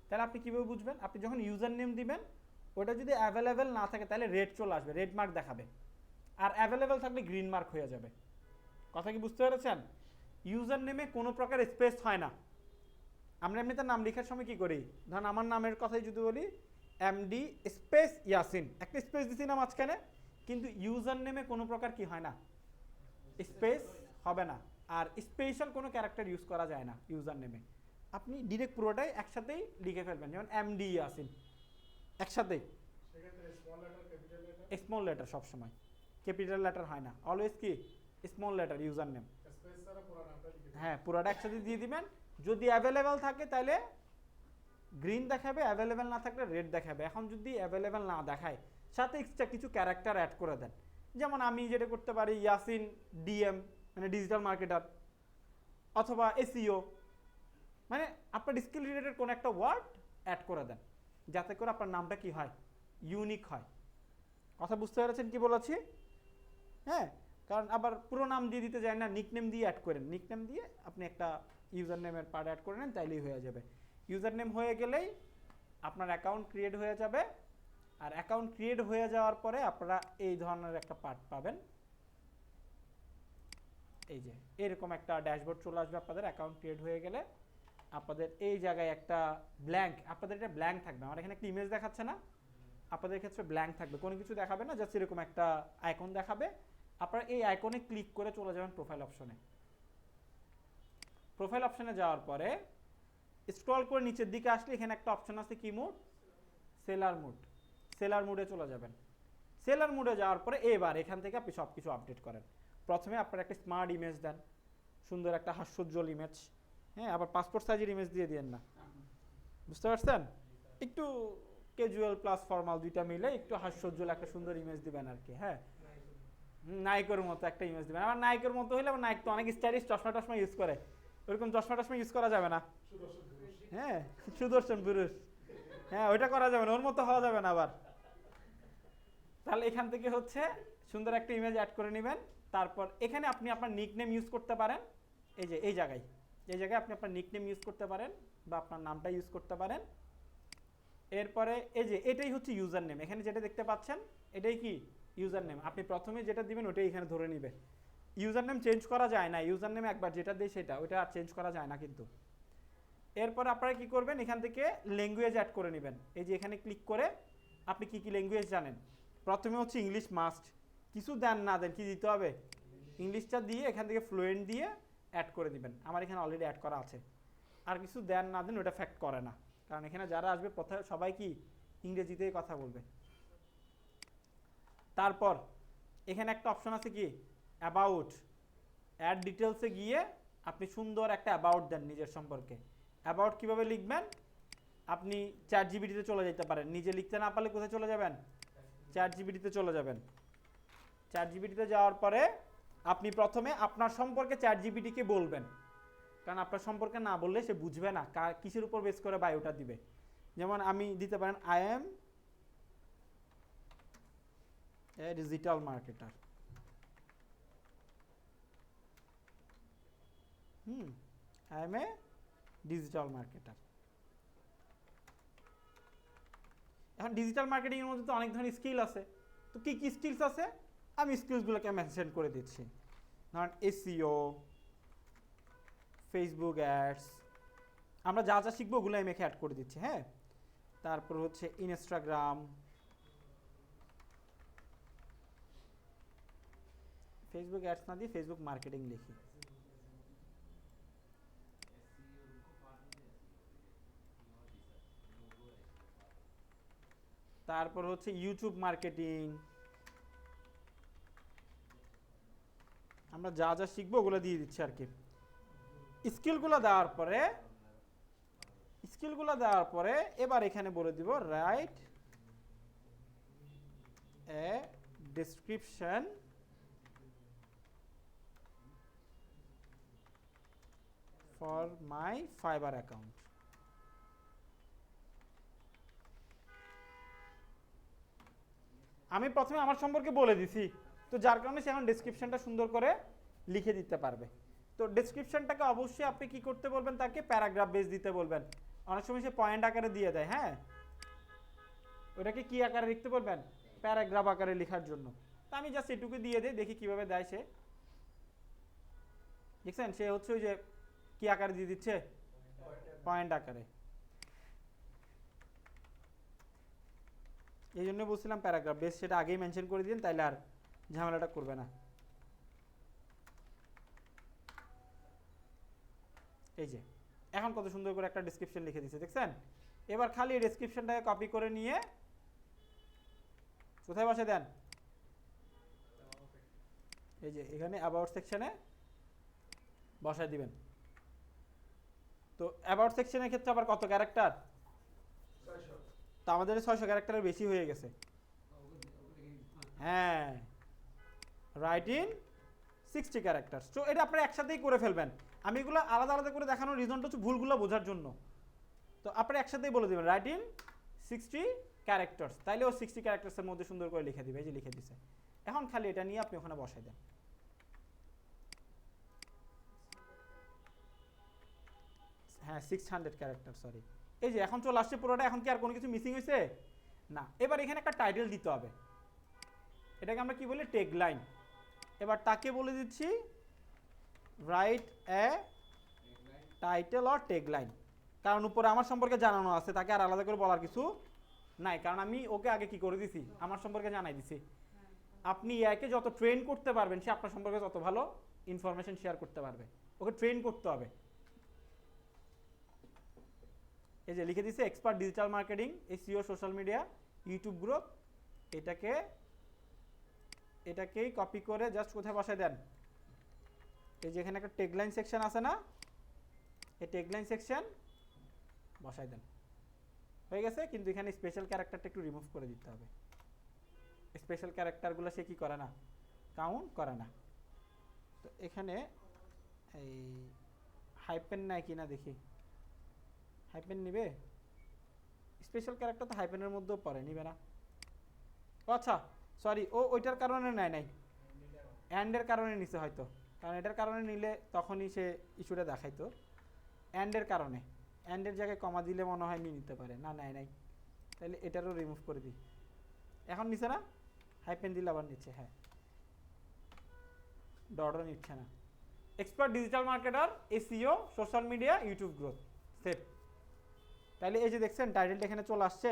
তাহলে আপনি কীভাবে বুঝবেন? আপনি যখন ইউজার নেম দিবেন ওটা যদি অ্যাভেলেবেল না থাকে তাহলে রেড চলে আসবে, রেড মার্ক দেখাবে, আর অ্যাভেলেবেল থাকলে গ্রিন মার্ক হয়ে যাবে। কথা কি বুঝতে পেরেছেন? ইউজার নেমে কোনো প্রকার স্পেস হয় না। আমরা এমনিতে নাম লেখার সময় কি করি, ধরুন আমার নামের কথাই যদি বলি এমডি স্পেস ইয়াসিন, একটা স্পেস দিছি না মাঝখানে, কিন্তু ইউজার নেমে কোনো প্রকার কি হয় না, স্পেস হবে না, আর স্পেশাল কোনো ক্যারেক্টার ইউজ করা যায় না ইউজার নেমে। আপনি ডিরেক্ট পুরোটাই একসাথেই লিখে ফেলবেন, যেমন এমডি ইয়াসিন একসাথেই, স্মল লেটার সবসময়, ক্যাপিটাল লেটার হয় না, অলওয়েজ কি স্মল লেটার ইউজার নেম। হ্যাঁ, পুরোটা একসাথে দিয়ে দিবেন। যদি অ্যাভেলেবেল থাকে তাহলে গ্রিন দেখাবে, অ্যাভেলেবেল না থাকলে রেড দেখাবে। এখন যদি অ্যাভেলেবেল না দেখায়, সাথে এক্সট্রা কিছু ক্যারেক্টার অ্যাড করে দেন, যেমন আমি যেটা করতে পারি ইয়াসিন ডিএম, মানে ডিজিটাল মার্কেটার, অথবা এসইও, মানে আপনার স্কিল রিলেটেড কোনো একটা ওয়ার্ড অ্যাড করে দেন, যাতে করে আপনার নামটা কি হয়, ইউনিক হয়। কথা বুঝতে পেরেছেন কি বলেছি? হ্যাঁ, কারণ আবার পুরো নাম দিয়ে দিতে যায় না, নিকনেম দিয়ে অ্যাড করেন, নিকনেম দিয়ে আপনি একটা ইউজার নেমের পার্ট অ্যাড করে নেন, তাইলেই হয়ে যাবে। ইউজার নেম হয়ে গেলেই আপনার অ্যাকাউন্ট ক্রিয়েট হয়ে যাবে। আর অ্যাকাউন্ট ক্রিয়েট হয়ে যাওয়ার পরে আপনারা এই ধরনের একটা পার্ট পাবেন, এই যে এরকম একটা ড্যাশবোর্ড চলে আসবে আপনাদের অ্যাকাউন্ট ক্রিয়েট হয়ে গেলে। আপনাদের এই জায়গায় একটা ব্ল্যাঙ্ক, আপনাদের এটা ব্ল্যাঙ্ক থাকবে, আমার এখানে একটা ইমেজ দেখাচ্ছে না, আপনাদের ক্ষেত্রে ব্ল্যাঙ্ক থাকবে, কোনো কিছু দেখাবে না, জাস্ট এরকম একটা আইকন দেখাবে। আপনারা এই আইকনে ক্লিক করে চলে যাবেন প্রোফাইল অপশনে। প্রোফাইল অপশনে যাওয়ার পরে স্ক্রল করে নিচের দিকে আসলে এখানে একটা অপশন আছে কি মোড, সেলার মোড। সেলার মোডে চলে যাবেন। সেলার মোডে যাওয়ার পরে এবার এখান থেকে আপনি সব কিছু আপডেট করেন। প্রথমে আপনার একটা স্মার্ট ইমেজ দেন, সুন্দর একটা হাস্যোজ্জ্বল ইমেজ। হ্যাঁ, আবার পাসপোর্ট সাইজের ইমেজ দিয়ে দিয়েন না, বুঝতে পারছেন? একটু ক্যাজুয়াল প্লাস ফর্মাল দুইটা মিলে একটু হাস্যোজ্জ্বল একটা সুন্দর ইমেজ দিবেন আর কি। হ্যাঁ, নায়কের মতো একটা ইমেজ দিবেন। আবার নায়কের মতো হইলে আবার নায়ক তো অনেক স্টাইলিশ চশমা টশমা ইউজ করে, ওরকম চশমা টশমা ইউজ করা যাবে না। হ্যাঁ, সুদর্শন পুরুষ, হ্যাঁ ওইটা করা যাবে না, ওর মতো হওয়া যাবে না আবার। তাহলে এখান থেকে হচ্ছে সুন্দর একটা ইমেজ অ্যাড করে নেবেন। তারপর এখানে আপনি আপনার নিকনেম ইউজ করতে পারেন, এই যে এই জায়গায় আপনি আপনার নিকনেম ইউজ করতে পারেন বা আপনার নামটা ইউজ করতে পারেন। এরপরে এই যে এটাই হচ্ছে ইউজার নেম, এখানে যেটা দেখতে পাচ্ছেন এটাই কি ইউজার নেম। আপনি প্রথমে যেটা দিবেন ওটাই এখানে ধরে নিবে। ইউজার নেম চেঞ্জ করা যায় না, ইউজার নেম একবার যেটা দেয় সেটা, ওইটা আর চেঞ্জ করা যায় না কিন্তু। এরপর আপনারা কি করবেন, এখান থেকে ল্যাঙ্গুয়েজ অ্যাড করে নেবেন। এই যে এখানে ক্লিক করে আপনি কি কি ল্যাঙ্গুয়েজ জানেন, প্রথমে হচ্ছে ইংলিশ মাস্ট, কিছু দেন না দেন কি দিতে হবে, ইংলিশটা দিয়ে এখান থেকে ফ্লুয়েন্ট দিয়ে অ্যাড করে দিবেন। আমার এখানে অলরেডি অ্যাড করা আছে। আর কিছু দেন না দেন ওটা ফ্যাক্ট করে না, কারণ এখানে যারা আসবে প্রথমে সবাই কি ইংরেজিতেই কথা বলবে। তারপর এখানে একটা অপশন আছে কি অ্যাবাউট, অ্যাড ডিটেলসে গিয়ে আপনি সুন্দর একটা অ্যাবাউট দেন নিজের সম্পর্কে। অ্যাবাউট কিভাবে লিখবেন, আপনি চ্যাটজিপিটিতে চলে যেতে পারেন, নিজে লিখতে না পারলে কোথায় চলে যাবেন, চ্যাটজিপিটিতে চলে যাবেন। চ্যাটজিপিটিতে যাওয়ার পরে আপনি প্রথমে আপনার সম্পর্কে চ্যাটজিপিটিকে বলবেন, কারণ আপনার সম্পর্কে না বললে সে বুঝবে না কিসের উপর বেস করে বায়োটা দিবে। যেমন আমি দিতে পারেন I M A digital marketer. I M A digital marketer. এখন ডিজিটাল মার্কেটিং এর মধ্যে তো অনেক ধরনের স্কিল আছে, তো কি কি স্কিলস আছে আমি স্কিলসগুলোকে মেনশন করে দিচ্ছি। ধরেন এসইও, ফেসবুক অ্যাডস, আমরা যা যা শিখবো ওগুলো আমি অ্যাড করে দিচ্ছি। হ্যাঁ, তারপর হচ্ছে ইনস্টাগ্রাম, ফেসবুক অ্যাডস না দিয়ে ফেসবুক মার্কেটিং লিখি। তারপর হচ্ছে ইউটিউব মার্কেটিং, আমরা যা যা শিখবো ওগুলো দিয়ে দিচ্ছি আর কি। স্কিলগুলো দেওয়ার পরে এবার এখানে বলে দিব write a description for my fibre account. আমি প্রথমে আমার সম্পর্কে বলে দিছি, তো যার কারণে সে এখন ডেসক্রিপশনটা সুন্দর করে লিখে দিতে পারবে। তো ডেসক্রিপশনটাকে অবশ্যই আপনি কি করতে বলবেন, তাকে প্যারাগ্রাফ বেস দিতে বলবেন। অনেক সময় সে পয়েন্ট আকারে দিয়ে দেয়, হ্যাঁ, ওটাকে কি আকারে লিখতে বলবেন, প্যারাগ্রাফ আকারে লেখার জন্য। তো আমি জাস্ট এটুকু দিয়ে দিই, দেখি কিভাবে দেয় সে। দেখছেন সে হচ্ছে ওই যে কি আকারে দিয়ে দিচ্ছে, পয়েন্ট আকারে। এই জন্য বলছিলাম প্যারাগ্রাফ বেস, সেটা আগেই মেনশন করে দিন, তাইলে আর ঝামেলাটা করবে না। এই যে এখন কত সুন্দর করে একটা ডেসক্রিপশন লিখে দিচ্ছে, দেখছেন। এবার খালি এই ডেসক্রিপশনটাকে কপি করে নিয়ে কোথায় বসে দেন, এই যে এখানে অ্যাবাউট সেকশনে বসায় দিবেন। তো অ্যাবাউট সেকশনের ক্ষেত্রে আবার কত ক্যারেক্টার, তো আমাদের 600 ক্যারেক্টারের বেশি হয়ে গেছে। হ্যাঁ, রাইট ইন 60 ক্যারেক্টার। তো এটা আপনারা একসাথেই করে ফেলবেন। আমি এগুলো আলাদা আলাদা করে দেখানোর রিজনটা হচ্ছে ভুলগুলো বোঝার জন্য। তো আপনারা একসাথেই বলে দেবেন রাইট ইন 60 ক্যারেক্টার্স, তাইলে ও 60 ক্যারেক্টার্সের মধ্যে সুন্দর করে লিখে দিবে। এই যে লিখে দিছে। এখন খালি এটা নিয়ে আপনি ওখানে বসাই দেন। হ্যাঁ 600 ক্যারেক্টার, সরি। এই যে এখন চলে আসছে পুরোটা। এখন কি আর কোনো কিছু মিসিং হয়েছে না। এবার এখানে একটা টাইটেল দিতে হবে, এটাকে আমরা কি বলি, টেগ লাইন। এবার তাকে বলে দিচ্ছি write a title or tag line, কারণ উপরে আমার সম্পর্কে জানানো আছে, তাকে আর আলাদা করে বলার কিছু নাই, কারণ আমি ওকে আগে কি করে দিছি, আমার সম্পর্কে জানাই দিছি। আপনি একে যত ট্রেন করতে পারবেন, সে আপনার সম্পর্কে তত ভালো ইনফরমেশন শেয়ার করতে পারবে। ওকে ট্রেন করতে হবে। এই যে লিখে দিছে expert digital marketing, SEO, social media, YouTube group. এটাকেই কপি করে জাস্ট কোথায় বসায় দেন, এই যে এখানে একটা টেগলাইন সেকশন আছে না, এই টেগলাইন সেকশন বসায় দেন। হয়ে গেছে। কিন্তু এখানে স্পেশাল ক্যারেক্টারটা একটু রিমুভ করে দিতে হবে। স্পেশাল ক্যারেক্টারগুলো সে কি করে না, কাউন্ট করে না। তো এখানে এই হাইপেন নাই কিনা দেখি, হাইপেন নিবে, স্পেশাল ক্যারেক্টার তো হাইপেনের মধ্যেও পড়ে, নিবে না। ও আচ্ছা সরি, ও ওইটার কারণে নেয় নাই, অ্যান্ডের কারণে নিছে হয়তো, কারণ এটার কারণে নিলে তখনই সে ইস্যুটা দেখাইতো। অ্যান্ডের কারণে, অ্যান্ডের জায়গায় কমা দিলে মনে হয় নিয়ে নিতে পারে, না নেয় নাই, তাহলে এটারও রিমুভ করে দিই। এখন নিছে না, হাইপেন দিলে আবার নিচ্ছে, হ্যাঁ ডটও নিচ্ছে না। Expert digital marketer, SEO, social media, YouTube growth, set. তাহলে এই যে দেখছেন টাইটেলটা এখানে চলে আসছে,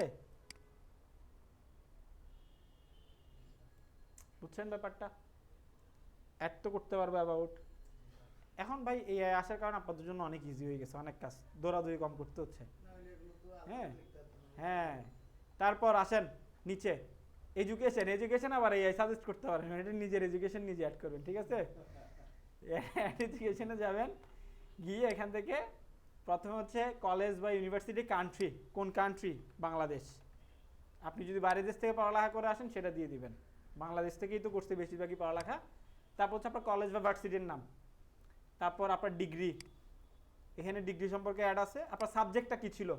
বুঝছেন ব্যাপারটা। অ্যাড তো করতে পারবে অ্যাবাউট। এখন ভাই এই আসার কারণে আপনাদের জন্য অনেক ইজি হয়ে গেছে, অনেক কাজ দৌড়াদৌড়ি কম করতে হচ্ছে। হ্যাঁ হ্যাঁ, তারপর আসেন নিচে এডুকেশন। এডুকেশন আবার এই সাজেস্ট করতে পারেন, এটা নিজের এডুকেশন নিজে অ্যাড করবেন, ঠিক আছে। এডুকেশনে যাবেন, গিয়ে এখান থেকে প্রথমে হচ্ছে কলেজ বা ইউনিভার্সিটি, কান্ট্রি, কোন কান্ট্রি, বাংলাদেশ। আপনি যদি বাইরের দেশ থেকে পড়ালেখা করে আসেন সেটা দিয়ে দিবেন, বাংলাদেশ থেকেই তো করছে বেশিরভাগই পড়ালেখা। তারপর হচ্ছে আপনার কলেজ বা ভার্সিটির নাম, তারপর আপনার ডিগ্রি, এখানে ডিগ্রি সম্পর্কে অ্যাড আছে। আপনার সাবজেক্টটা কি ছিল,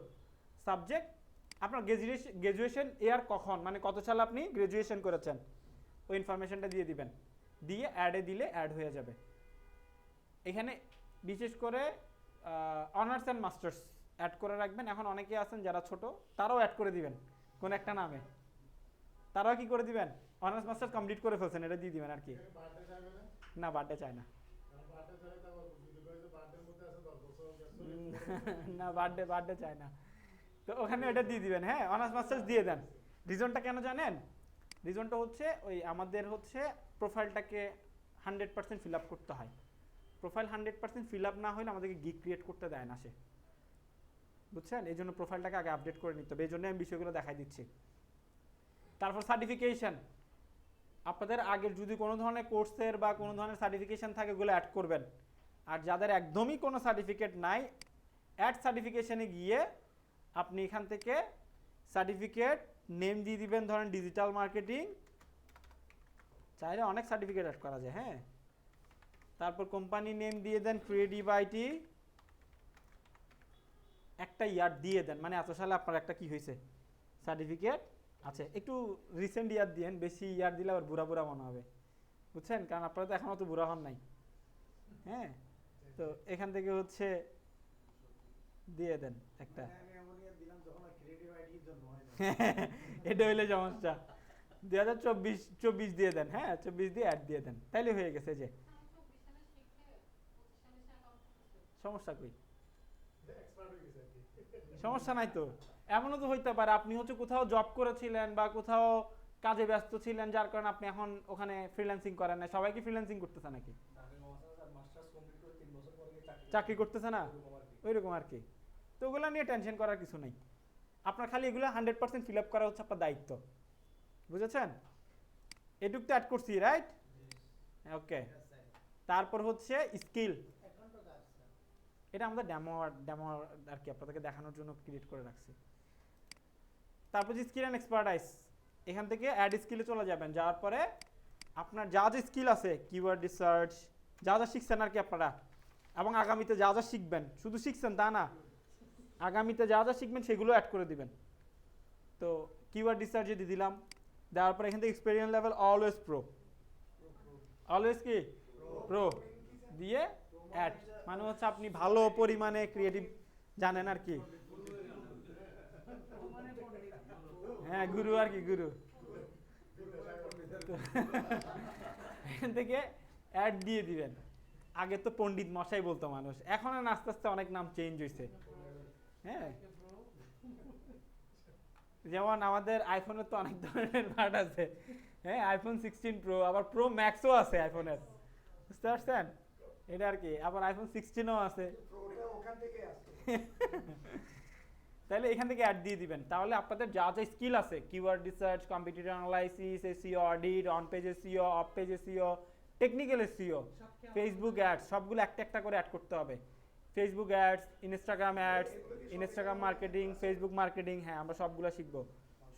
সাবজেক্ট, আপনার গ্রাজুয়েশন ইয়ার কখন, মানে কত সালে আপনি গ্রাজুয়েশন করেছেন, ওই ইনফরমেশনটা দিয়ে দিবেন। দিয়ে অ্যাডে দিলে অ্যাড হয়ে যাবে। এখানে বিশেষ করে অনার্স অ্যান্ড মাস্টার্স অ্যাড করে রাখবেন। এখন অনেকে আছেন যারা ছোট, তারাও অ্যাড করে দিবেন কোন একটা নামে, তারাও কি করে দিবেন, অনার্স মাস্টার্স কমপ্লিট করে ফেলছেন, এটা দিয়ে দিবেন আর কি। না বার্থডে চায় না, না বার্থডে চায় না, তো ওখানে ওটা দিয়ে দিবেন। হ্যাঁ অনার্স মাস্টার্স দিয়ে দেন। রিজনটা কেন জানেন, রিজনটা হচ্ছে ওই আমাদের হচ্ছে প্রোফাইলটাকে 100% ফিল আপ করতে হয়। প্রোফাইল 100% ফিল আপ না হলে আমাদেরকে গিগ ক্রিয়েট করতে দেয় না সে, বুঝছেন। এই জন্য প্রোফাইলটাকে আগে আপডেট করে নিতে হবে, এই জন্য আমি বিষয়গুলো দেখাই দিচ্ছি। তারপর সার্টিফিকেশন, আপনাদের আগের যদি কোনো ধরনের কোর্সের বা কোনো ধরনের সার্টিফিকেশন থাকে ওগুলো অ্যাড করবেন। আর যাদের একদমই কোনো সার্টিফিকেট নাই, অ্যাড সার্টিফিকেশনে গিয়ে আপনি এখান থেকে সার্টিফিকেট নেম দিয়ে দিবেন, ধরেন ডিজিটাল মার্কেটিং, চাইলে অনেক সার্টিফিকেট অ্যাড করা যায়। হ্যাঁ, তারপর কোম্পানি নেম দিয়ে দেন ক্রিয়েটিভ আইটি, একটা ইয়ার দিয়ে দেন, মানে এত সালে আপনার একটা কি হয়েছে সার্টিফিকেট আছে। একটু রিসেন্ট ইয়ার দিয়েন, বেশি ইয়ার দিলে আবার বুড়া বুড়া মনে হবে, বুঝছেন, কারণ আপনারা তো এখনও তো বুড়া হন নাই। হ্যাঁ, তো এখান থেকে হচ্ছে দিয়ে দেন একটা, এটা হইলে সমস্যা। 2024 দিয়ে দেন, হ্যাঁ 24 দিয়ে অ্যাড দিয়ে দেন, তাইলে হয়ে গেছে। যে সমস্যা কই, সমস্যা নাই তো। এমনও তো হইতে পারে আপনি হচ্ছে কোথাও জব করেছিলেন বা কোথাও কাজে ব্যস্ত ছিলেন, যার কারণে আপনি এখন ওখানে ফ্রিল্যান্সিং করেন না। সবাই কি ফ্রিল্যান্সিং করতেছে নাকি? চাকরি করতেছে না, ওইরকম আর কি। তো ওগুলো নিয়ে টেনশন করার কিছু নেই, আপনার খালি এগুলো 100% ফিল আপ করা হচ্ছে আপনার দায়িত্ব, বুঝেছেন? এটুক তো অ্যাড করছি, রাইট? ওকে, তারপর হচ্ছে স্কিল, এটা আমাদের ডেমো আর কি আপনাদেরকে দেখানোর জন্য ক্রিয়েট করে রাখছি। তারপর যে স্কিল অ্যান্ড এক্সপার্টাইজ, এখান থেকে অ্যাড স্কিলে চলে যাবেন। যাওয়ার পরে আপনার যা যা স্কিল আছে, কিওয়ার্ড রিসার্চ, যা যা শিখছেন আর কি আপনারা, এবং আগামীতে যা যা শিখবেন, শুধু শিখছেন তা না, আগামীতে যা যা শিখবেন সেগুলো অ্যাড করে দিবেন। তো কিওয়ার্ড রিসার্চ দিয়ে দিলাম, দেওয়ার পরে এখান থেকে experience level always pro, always কি প্রো দিয়ে অ্যাড, মানে হচ্ছে আপনি ভালো পরিমাণে ক্রিয়েটিভ জানেন আর কি। হ্যাঁ, গুরু আর কি, গুরু। এখান থেকে অ্যাড দিয়ে দিবেন। আগে তো পণ্ডিত মশাই বলতো মানুষ, এখন আস্তে আস্তে অনেক নাম চেঞ্জ হয়েছে। হ্যাঁ, যেমন আমাদের আইফোনের তো অনেক ধরনের পার্ট আছে। হ্যাঁ, আইফোন 16 প্রো, আবার প্রো ম্যাক্সও আছে আইফোনের, বুঝতে পারছেন? এটা আর কি, আবার আইফোন 16ও আছে। তাহলে এখান থেকে অ্যাড দিয়ে দিবেন। তাহলে আপনাদের যা যা স্কিল আছে, keyword research, competitor analysis, SEO audit, on page SEO, of page SEO, technical SEO, Facebook ads, সবগুলো একটা একটা করে অ্যাড করতে হবে। Facebook ads, Instagram ads, Instagram marketing, Facebook marketing, হ্যাঁ আমরা সবগুলো শিখবো।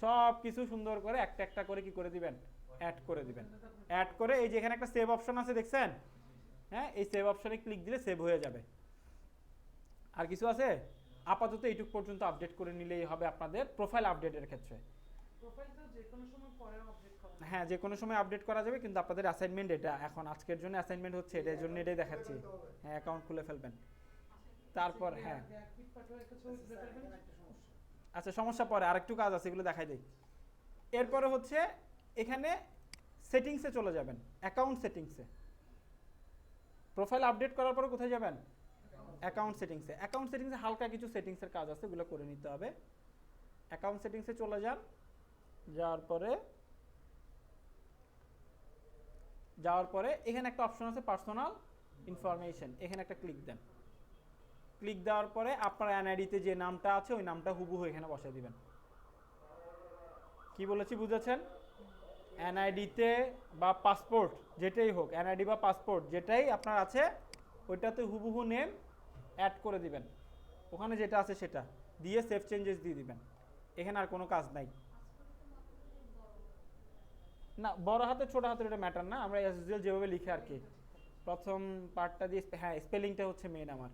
সব কিছু সুন্দর করে একটা একটা করে কি করে দিবেন, অ্যাড করে দিবেন। অ্যাড করে এই যে এখানে একটা সেভ অপশন আছে দেখছেন, হ্যাঁ এই সেভ অপশনে ক্লিক দিলে সেভ হয়ে যাবে। আর কিছু আছে? আপাতত এইটুক পর্যন্ত আপডেট করে নিলেই হবে আপনাদের প্রোফাইল আপডেটের ক্ষেত্রে। প্রোফাইলটা যে কোনো সময় পরেও আপডেট করা যায়। হ্যাঁ, যে কোনো সময় আপডেট করা যাবে, কিন্তু আপনাদের অ্যাসাইনমেন্ট এটা এখন আজকের জন্য অ্যাসাইনমেন্ট হচ্ছে, এটার জন্য এটাই দেখাচ্ছি। হ্যাঁ, অ্যাকাউন্ট খুলে ফেলবেন। তারপর হ্যাঁ, পিক পাঠাও, একটা ছবি তুলে ফেলবেন। আচ্ছা সমস্যা পরে, আরেকটু কাজ আছে, এগুলো দেখাই দিই। এরপরে হচ্ছে এখানে সেটিংসে চলে যাবেন, অ্যাকাউন্ট সেটিংসে। প্রোফাইল আপডেট করার পরে কোথায় যাবেন? অ্যাকাউন্ট সেটিংসে। অ্যাকাউন্ট সেটিংসে হালকা কিছু সেটিংসের কাজ আছে, এগুলো করে নিতে হবে। অ্যাকাউন্ট সেটিংসে চলে যান, যাওয়ার পরে এখানে একটা অপশন আছে পার্সোনাল ইনফরমেশন, এখানে একটা ক্লিক দেন। ক্লিক দেওয়ার পরে আপনার এনআইডিতে যে নামটা আছে ওই নামটা হুবহু এখানে বসিয়ে দিবেন। কি বলেছি বুঝেছেন? এনআইডিতে বা পাসপোর্ট যেটাই হোক, এনআইডি বা পাসপোর্ট যেটাই আপনার আছে ওইটাতে হুবহু নেম অ্যাড করে দিবেন, ওখানে যেটা আছে সেটা দিয়ে সেভ চেঞ্জেস দিয়ে দিবেন। এখানে আর কোনো কাজ নাই। না, বড় হাতে ছোট হাতের এটা ম্যাটার না, আমরা অ্যাজ ইউজুয়াল যেভাবে লিখে আর কি, প্রথম পার্টটা দিয়ে, হ্যাঁ স্পেলিংটা হচ্ছে মেন আমার,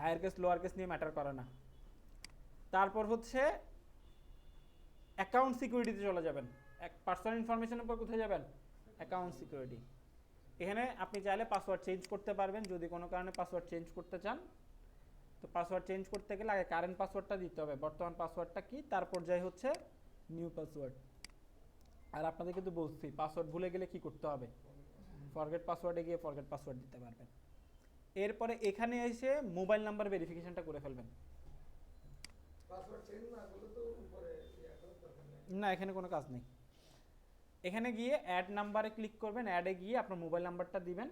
হায়ার কেস লোয়ার কেস নিয়ে ম্যাটার করে না। তারপর হচ্ছে অ্যাকাউন্ট সিকিউরিটিতে চলে যাবেন। পার্সোনাল ইনফরমেশনের উপর কোথায় যাবেন? Account security. এখানে আপনি চাইলে পাসওয়ার্ড চেঞ্জ করতে পারবেন, যদি কোনো কারণে পাসওয়ার্ড চেঞ্জ করতে চান। তো পাসওয়ার্ড চেঞ্জ করতে গেলে আগে কারেন্ট পাসওয়ার্ডটা দিতে হবে, বর্তমান পাসওয়ার্ডটা কি, তারপর যাই হচ্ছে নিউ পাসওয়ার্ড। আর আপনাদের কিন্তু বলছি পাসওয়ার্ড ভুলে গেলে কি করতে হবে, ফরগেট পাসওয়ার্ডে গিয়ে ফরগেট পাসওয়ার্ড দিতে পারবেন। এরপরে এখানে এসে মোবাইল নাম্বার ভেরিফিকেশনটা করে ফেলবেন। পাসওয়ার্ড চেঞ্জ না করলে তো উপরে এখন দরকার নেই। না, এখানে কোনো কাজ নেই। এখানে গিয়ে অ্যাড নাম্বারে ক্লিক করবেন, অ্যাডে গিয়ে আপনার মোবাইল নাম্বারটা দিবেন,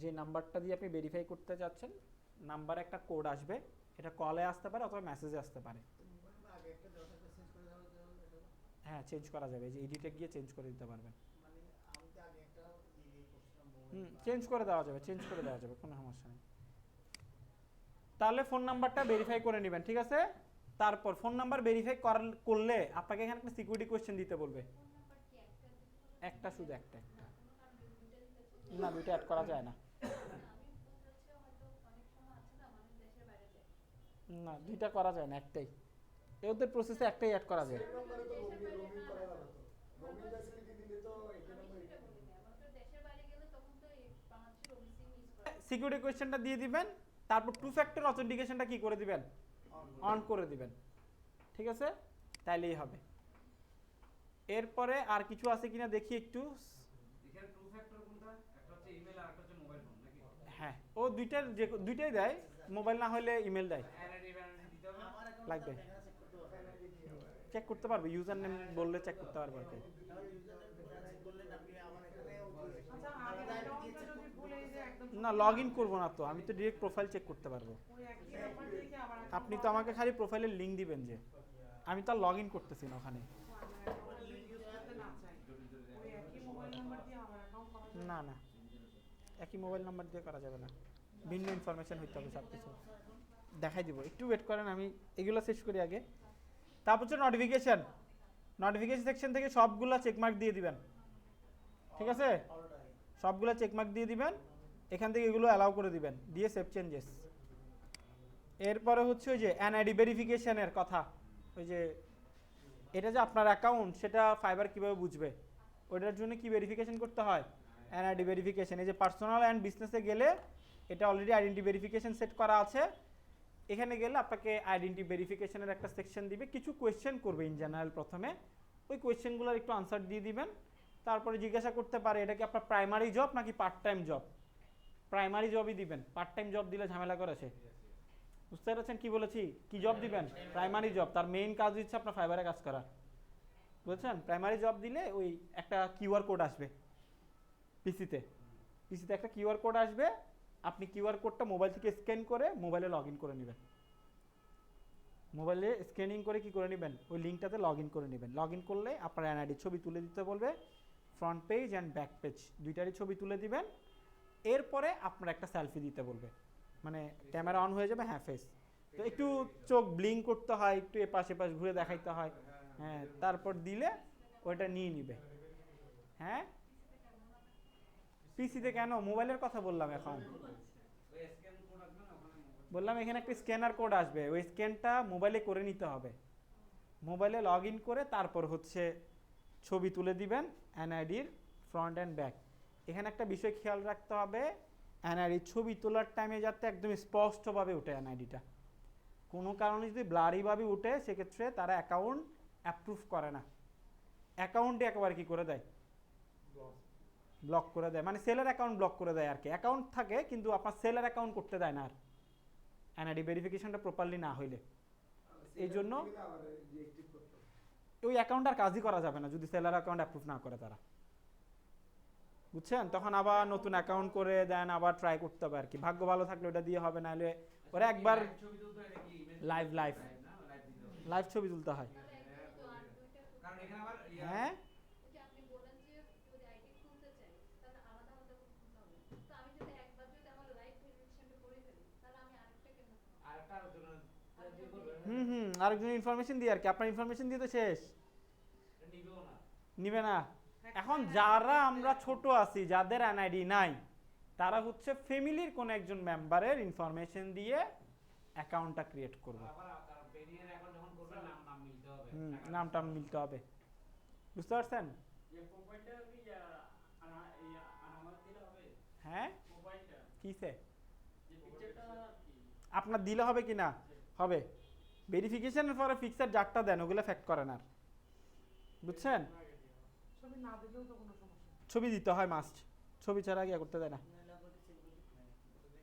যে নাম্বারটা দিয়ে আপনি ভেরিফাই করতে চাচ্ছেন। নাম্বারে একটা কোড আসবে, এটা কলে আসতে পারে অথবা মেসেজে আসতে পারে। হ্যাঁ চেঞ্জ করা যাবে, এই যে এডিটে গিয়ে চেঞ্জ করে দিতে পারবেন। চেঞ্জ করে দেওয়া যাবে, চেঞ্জ করে দেওয়া যাবে, কোনো সমস্যা নেই। তাহলে ফোন নাম্বারটা ভেরিফাই করে নেবেন, ঠিক আছে? তারপর ফোন নাম্বার ভেরিফাই করলে আপনাকে এখানে একটা সিকিউরিটি কোয়েশ্চেন দিতে বলবে। একটা, শুধু একটা। না, দুইটা অ্যাড করা যায় না। না, দুইটা করা যায় না, একটাই। ওদের প্রসেসে একটাই অ্যাড করা যায়। সেম নম্বরে তো রোমিং করা যাবে তো। রোমিং ফ্যাসিলিটি দিলে তো একই নম্বরে সিকিউরিটি কোয়েশ্চেনটা দিয়ে দিবেন, তারপর টু ফ্যাক্টর অথেন্টিকেশনটা কি করে দিবেন? অন করে দিবেন, ঠিক আছে? তাইলেই হবে। এরপরে আর কিছু আছে কিনা দেখি একটু। এখানে টু ফ্যাক্টর কোনটা? একটা হচ্ছে ইমেল আর একটা হচ্ছে মোবাইল ফোন নাকি? হ্যাঁ, ও দুইটাই দেয়, মোবাইল না হলে ইমেল দেয়। এনআইডি দিতে হবে না? লাগবে, চেক করতে পারবে, ইউজার নেম বললে চেক করতে পারবে আর কি। আচ্ছা আগের অ্যাকাউন্টটা যদি ভুলে যে একদম না, লগ ইন করবো না তো, আমি তো ডিরেক্ট প্রোফাইল চেক করতে পারবো। ওই একই নাম্বার দিয়ে কি আবার আপনি তো আমাকে খালি প্রোফাইলের লিঙ্ক দিবেন, যে আমি তো লগ ইন করতেছি না ওখানে। ইউজ করতে না চাই, ওই একই মোবাইল নাম্বার দিয়ে আমার অ্যাকাউন্ট করা যায়? না না, একই মোবাইল নাম্বার দিয়ে করা যাবে না, ভিন্ন ইনফরমেশন হইতে হবে সব কিছু। দেখাই দিব, একটু ওয়েট করেন, আমি এগুলো শেষ করি আগে। তারপর হচ্ছে নোটিফিকেশন সেকশন থেকে সবগুলা চেকমার্ক দিয়ে দিবেন, ঠিক আছে? সবগুলা চেকমার্ক দিয়ে দিবেন, এখান থেকে এগুলো অ্যালাউ করে দিবেন, দিয়ে সেভ চেঞ্জেস। এরপরে হচ্ছে ওই যে এনআইডি ভেরিফিকেশনের কথা, ওই যে এটা যে আপনার অ্যাকাউন্ট, সেটা ফাইবার কিভাবে বুঝবে, ওইটার জন্য কি ভেরিফিকেশন করতে হয়? NID verification. এই যে পার্সোনাল অ্যান্ড বিজনেসে গেলে এটা অলরেডি আইডেন্টি ভেরিফিকেশন সেট করা আছে, এখানে গেলে আপনাকে আইডেন্টি ভেরিফিকেশনের একটা সেকশন দিবে, কিছু কোয়েশ্চেন করবে ইন জেনারেল। প্রথমে ওই কোয়েশ্চেনগুলোর একটু আনসার দিয়ে দিবেন, তারপরে জিজ্ঞাসা করতে পারে এটা কি আপনার প্রাইমারি জব নাকি পার্ট টাইম জব। প্রাইমারি জবই দিবেন, পার্ট টাইম জব দিলে ঝামেলা করেছে। বুঝতে পেরেছেন কি বলেছি? কি জব দিবেন? Primary job. তার মেইন কাজ হচ্ছে আপনার ফাইবারে কাজ করা, বুঝছেন? প্রাইমারি জব দিলে ওই একটা কিউআর কোড আসবে পিসিতে একটা কিউআর কোড আসবে, আপনি কিউআর কোডটা মোবাইল থেকে স্ক্যান করে মোবাইলে লগ ইন করে নেবেন। মোবাইলে স্ক্যানিং করে কি করে নেবেন? ওই লিঙ্কটাতে লগ ইন করে নেবেন। লগ ইন করলে আপনার এনআইডি ছবি তুলে দিতে বলবে, front page and back page দুইটারই ছবি তুলে দিবেন। এরপরে আপনার একটা সেলফি দিতে বলবে, মানে ক্যামেরা অন হয়ে যাবে, হ্যাঁ ফেস, তো একটু চোখ ব্লিঙ্ক করতে হয়, একটু এপাশ এপাশ ঘুরে দেখাইতে হয়, হ্যাঁ, তারপর দিলে ওইটা নিয়ে নিবে। হ্যাঁ, পিসিতে কেন, মোবাইলের কথা বললাম এখন। ওই স্ক্যান কোড আসবে না ওখানে? বললাম এখানে একটা স্ক্যানার কোড আসবে, ওই স্ক্যানটা মোবাইলে করে নিতে হবে। মোবাইলে লগ ইন করে তারপর হচ্ছে ছবি তুলে দিবেন এনআইডির ফ্রন্ট অ্যান্ড ব্যাক। এখানে একটা বিষয় খেয়াল রাখতে হবে, এনআইডির ছবি তোলার টাইমে যাতে একদম স্পষ্টভাবে ওঠে এনআইডিটা। কোনো কারণে যদি ব্লারিভাবে উঠে, সেক্ষেত্রে তারা অ্যাকাউন্ট অ্যাপ্রুভ করে না, অ্যাকাউন্টে একেবারে কি করে দেয়, ব্লক করে দেয়, মানে সেলার অ্যাকাউন্ট ব্লক করে দেয় আর কি। অ্যাকাউন্ট থাকে কিন্তু আপনার সেলার অ্যাকাউন্ট করতে দেয় না আর, এনআইডি ভেরিফিকেশনটা প্রপারলি না হইলে। এই জন্য আবার রিঅ্যাক্টিভ করতে হবে। ওই অ্যাকাউন্ট আর কাজই করা যাবে না যদি সেলার অ্যাকাউন্ট অ্যাপ্রুভ না করে তারা, বুঝছেন? তখন আবার নতুন অ্যাকাউন্ট করে দেন, আবার ট্রাই করতে হবে আর কি। ভাগ্য ভালো থাকলে ওটা দিয়ে হবে, নাহলে ওরা একবার ছবি তুলতে হয় নাকি? লাইভ না লাইভ দিতে হবে। লাইভ ছবি তুলতে হয়। কারণ এখানে আবার হ্যাঁ, আরেকটা আলোচনা করবে আরেকজন ইনফরমেশন দিয়ে আর কি, আপনার ইনফরমেশন দিয়ে তো শেষ, নিবেও না। নিবে না। এখন যারা আমরা ছোট আছি, যাদের এনআইডি নাই, তারা হচ্ছে ফ্যামিলির কোন একজন মেম্বারের ইনফরমেশন দিয়ে অ্যাকাউন্টটা ক্রিয়েট করবে। আবার তার পেরিয়ার অ্যাকাউন্ট যখন করবেন নাম মিলতে হবে। নামটা মিলতে হবে, বুঝতে পারছেন? এই প্রোফাইলটা কি আনামার দিলে হবে? হ্যাঁ, মোবাইলটা কিসে যে পিকচারটা কি আপনার দিলে হবে কি না? হবে। ভেরিফিকেশনের পরে ফিক্সার যারটা দেন ওগুলো ফ্যাক্ট করেন আর, বুঝছেন? ছবি না দিলেও তো কোনো সমস্যা নেই। ছবি দিতে হয় মাস্ট, ছবি ছাড়া গিয়ে করতে দেয় না।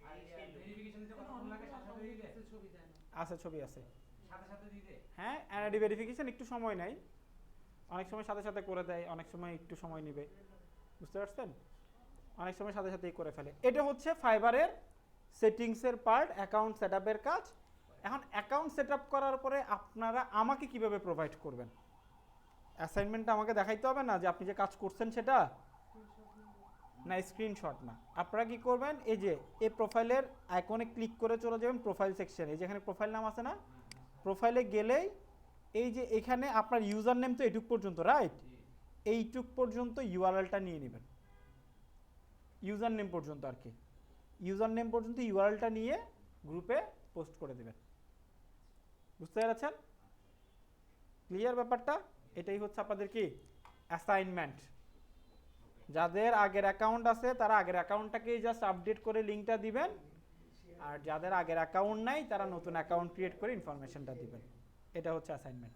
আর ভেরিফিকেশন দিতে কতক্ষণ লাগে? সাথে সাথে দিতে? ছবি দেয় না। আছে, ছবি আছে। সাথে সাথে দিতে? হ্যাঁ, এনআইডি ভেরিফিকেশন একটু সময় নেয়, অনেক সময় সাথে সাথে করে দেয়, অনেক সময় একটু সময় নেবে, বুঝতে পারছেন? অনেক সময় সাথে সাথেই করে ফেলে। এটা হচ্ছে ফাইবারের সেটিংসের পার্ট, অ্যাকাউন্ট সেটআপের কাজ। এখন অ্যাকাউন্ট সেটআপ করার পরে আপনারা আমাকে কিভাবে প্রোভাইড করবেন, অ্যাসাইনমেন্টটা আমাকে দেখাইতে হবে না যে আপনি যে কাজ করছেন সেটা, না স্ক্রিনশট না। আপনারা কি করবেন, এই যে এই প্রোফাইলের আইকনে ক্লিক করে চলে যাবেন প্রোফাইল সেকশনে, এই যেখানে প্রোফাইল নাম আছে না, প্রোফাইলে গেলেই এই যে এখানে আপনার ইউজার নেম তো এইটুক পর্যন্ত, রাইট? এইটুক পর্যন্ত ইউআরএলটা নিয়ে নেবেন, ইউজার নেম পর্যন্ত আর কি, ইউজার নেম পর্যন্ত ইউআরএলটা নিয়ে গ্রুপে পোস্ট করে দেবেন। বুঝতে পেরেছেন ক্লিয়ার ব্যাপারটা? এটাই হচ্ছে আপনাদের কি অ্যাসাইনমেন্ট। যাদের আগের অ্যাকাউন্ট আছে তারা আগের অ্যাকাউন্টটাকেই জাস্ট আপডেট করে লিঙ্কটা দিবেন, আর যাদের আগের অ্যাকাউন্ট নাই তারা নতুন অ্যাকাউন্ট ক্রিয়েট করে ইনফরমেশনটা দিবেন। এটা হচ্ছে অ্যাসাইনমেন্ট।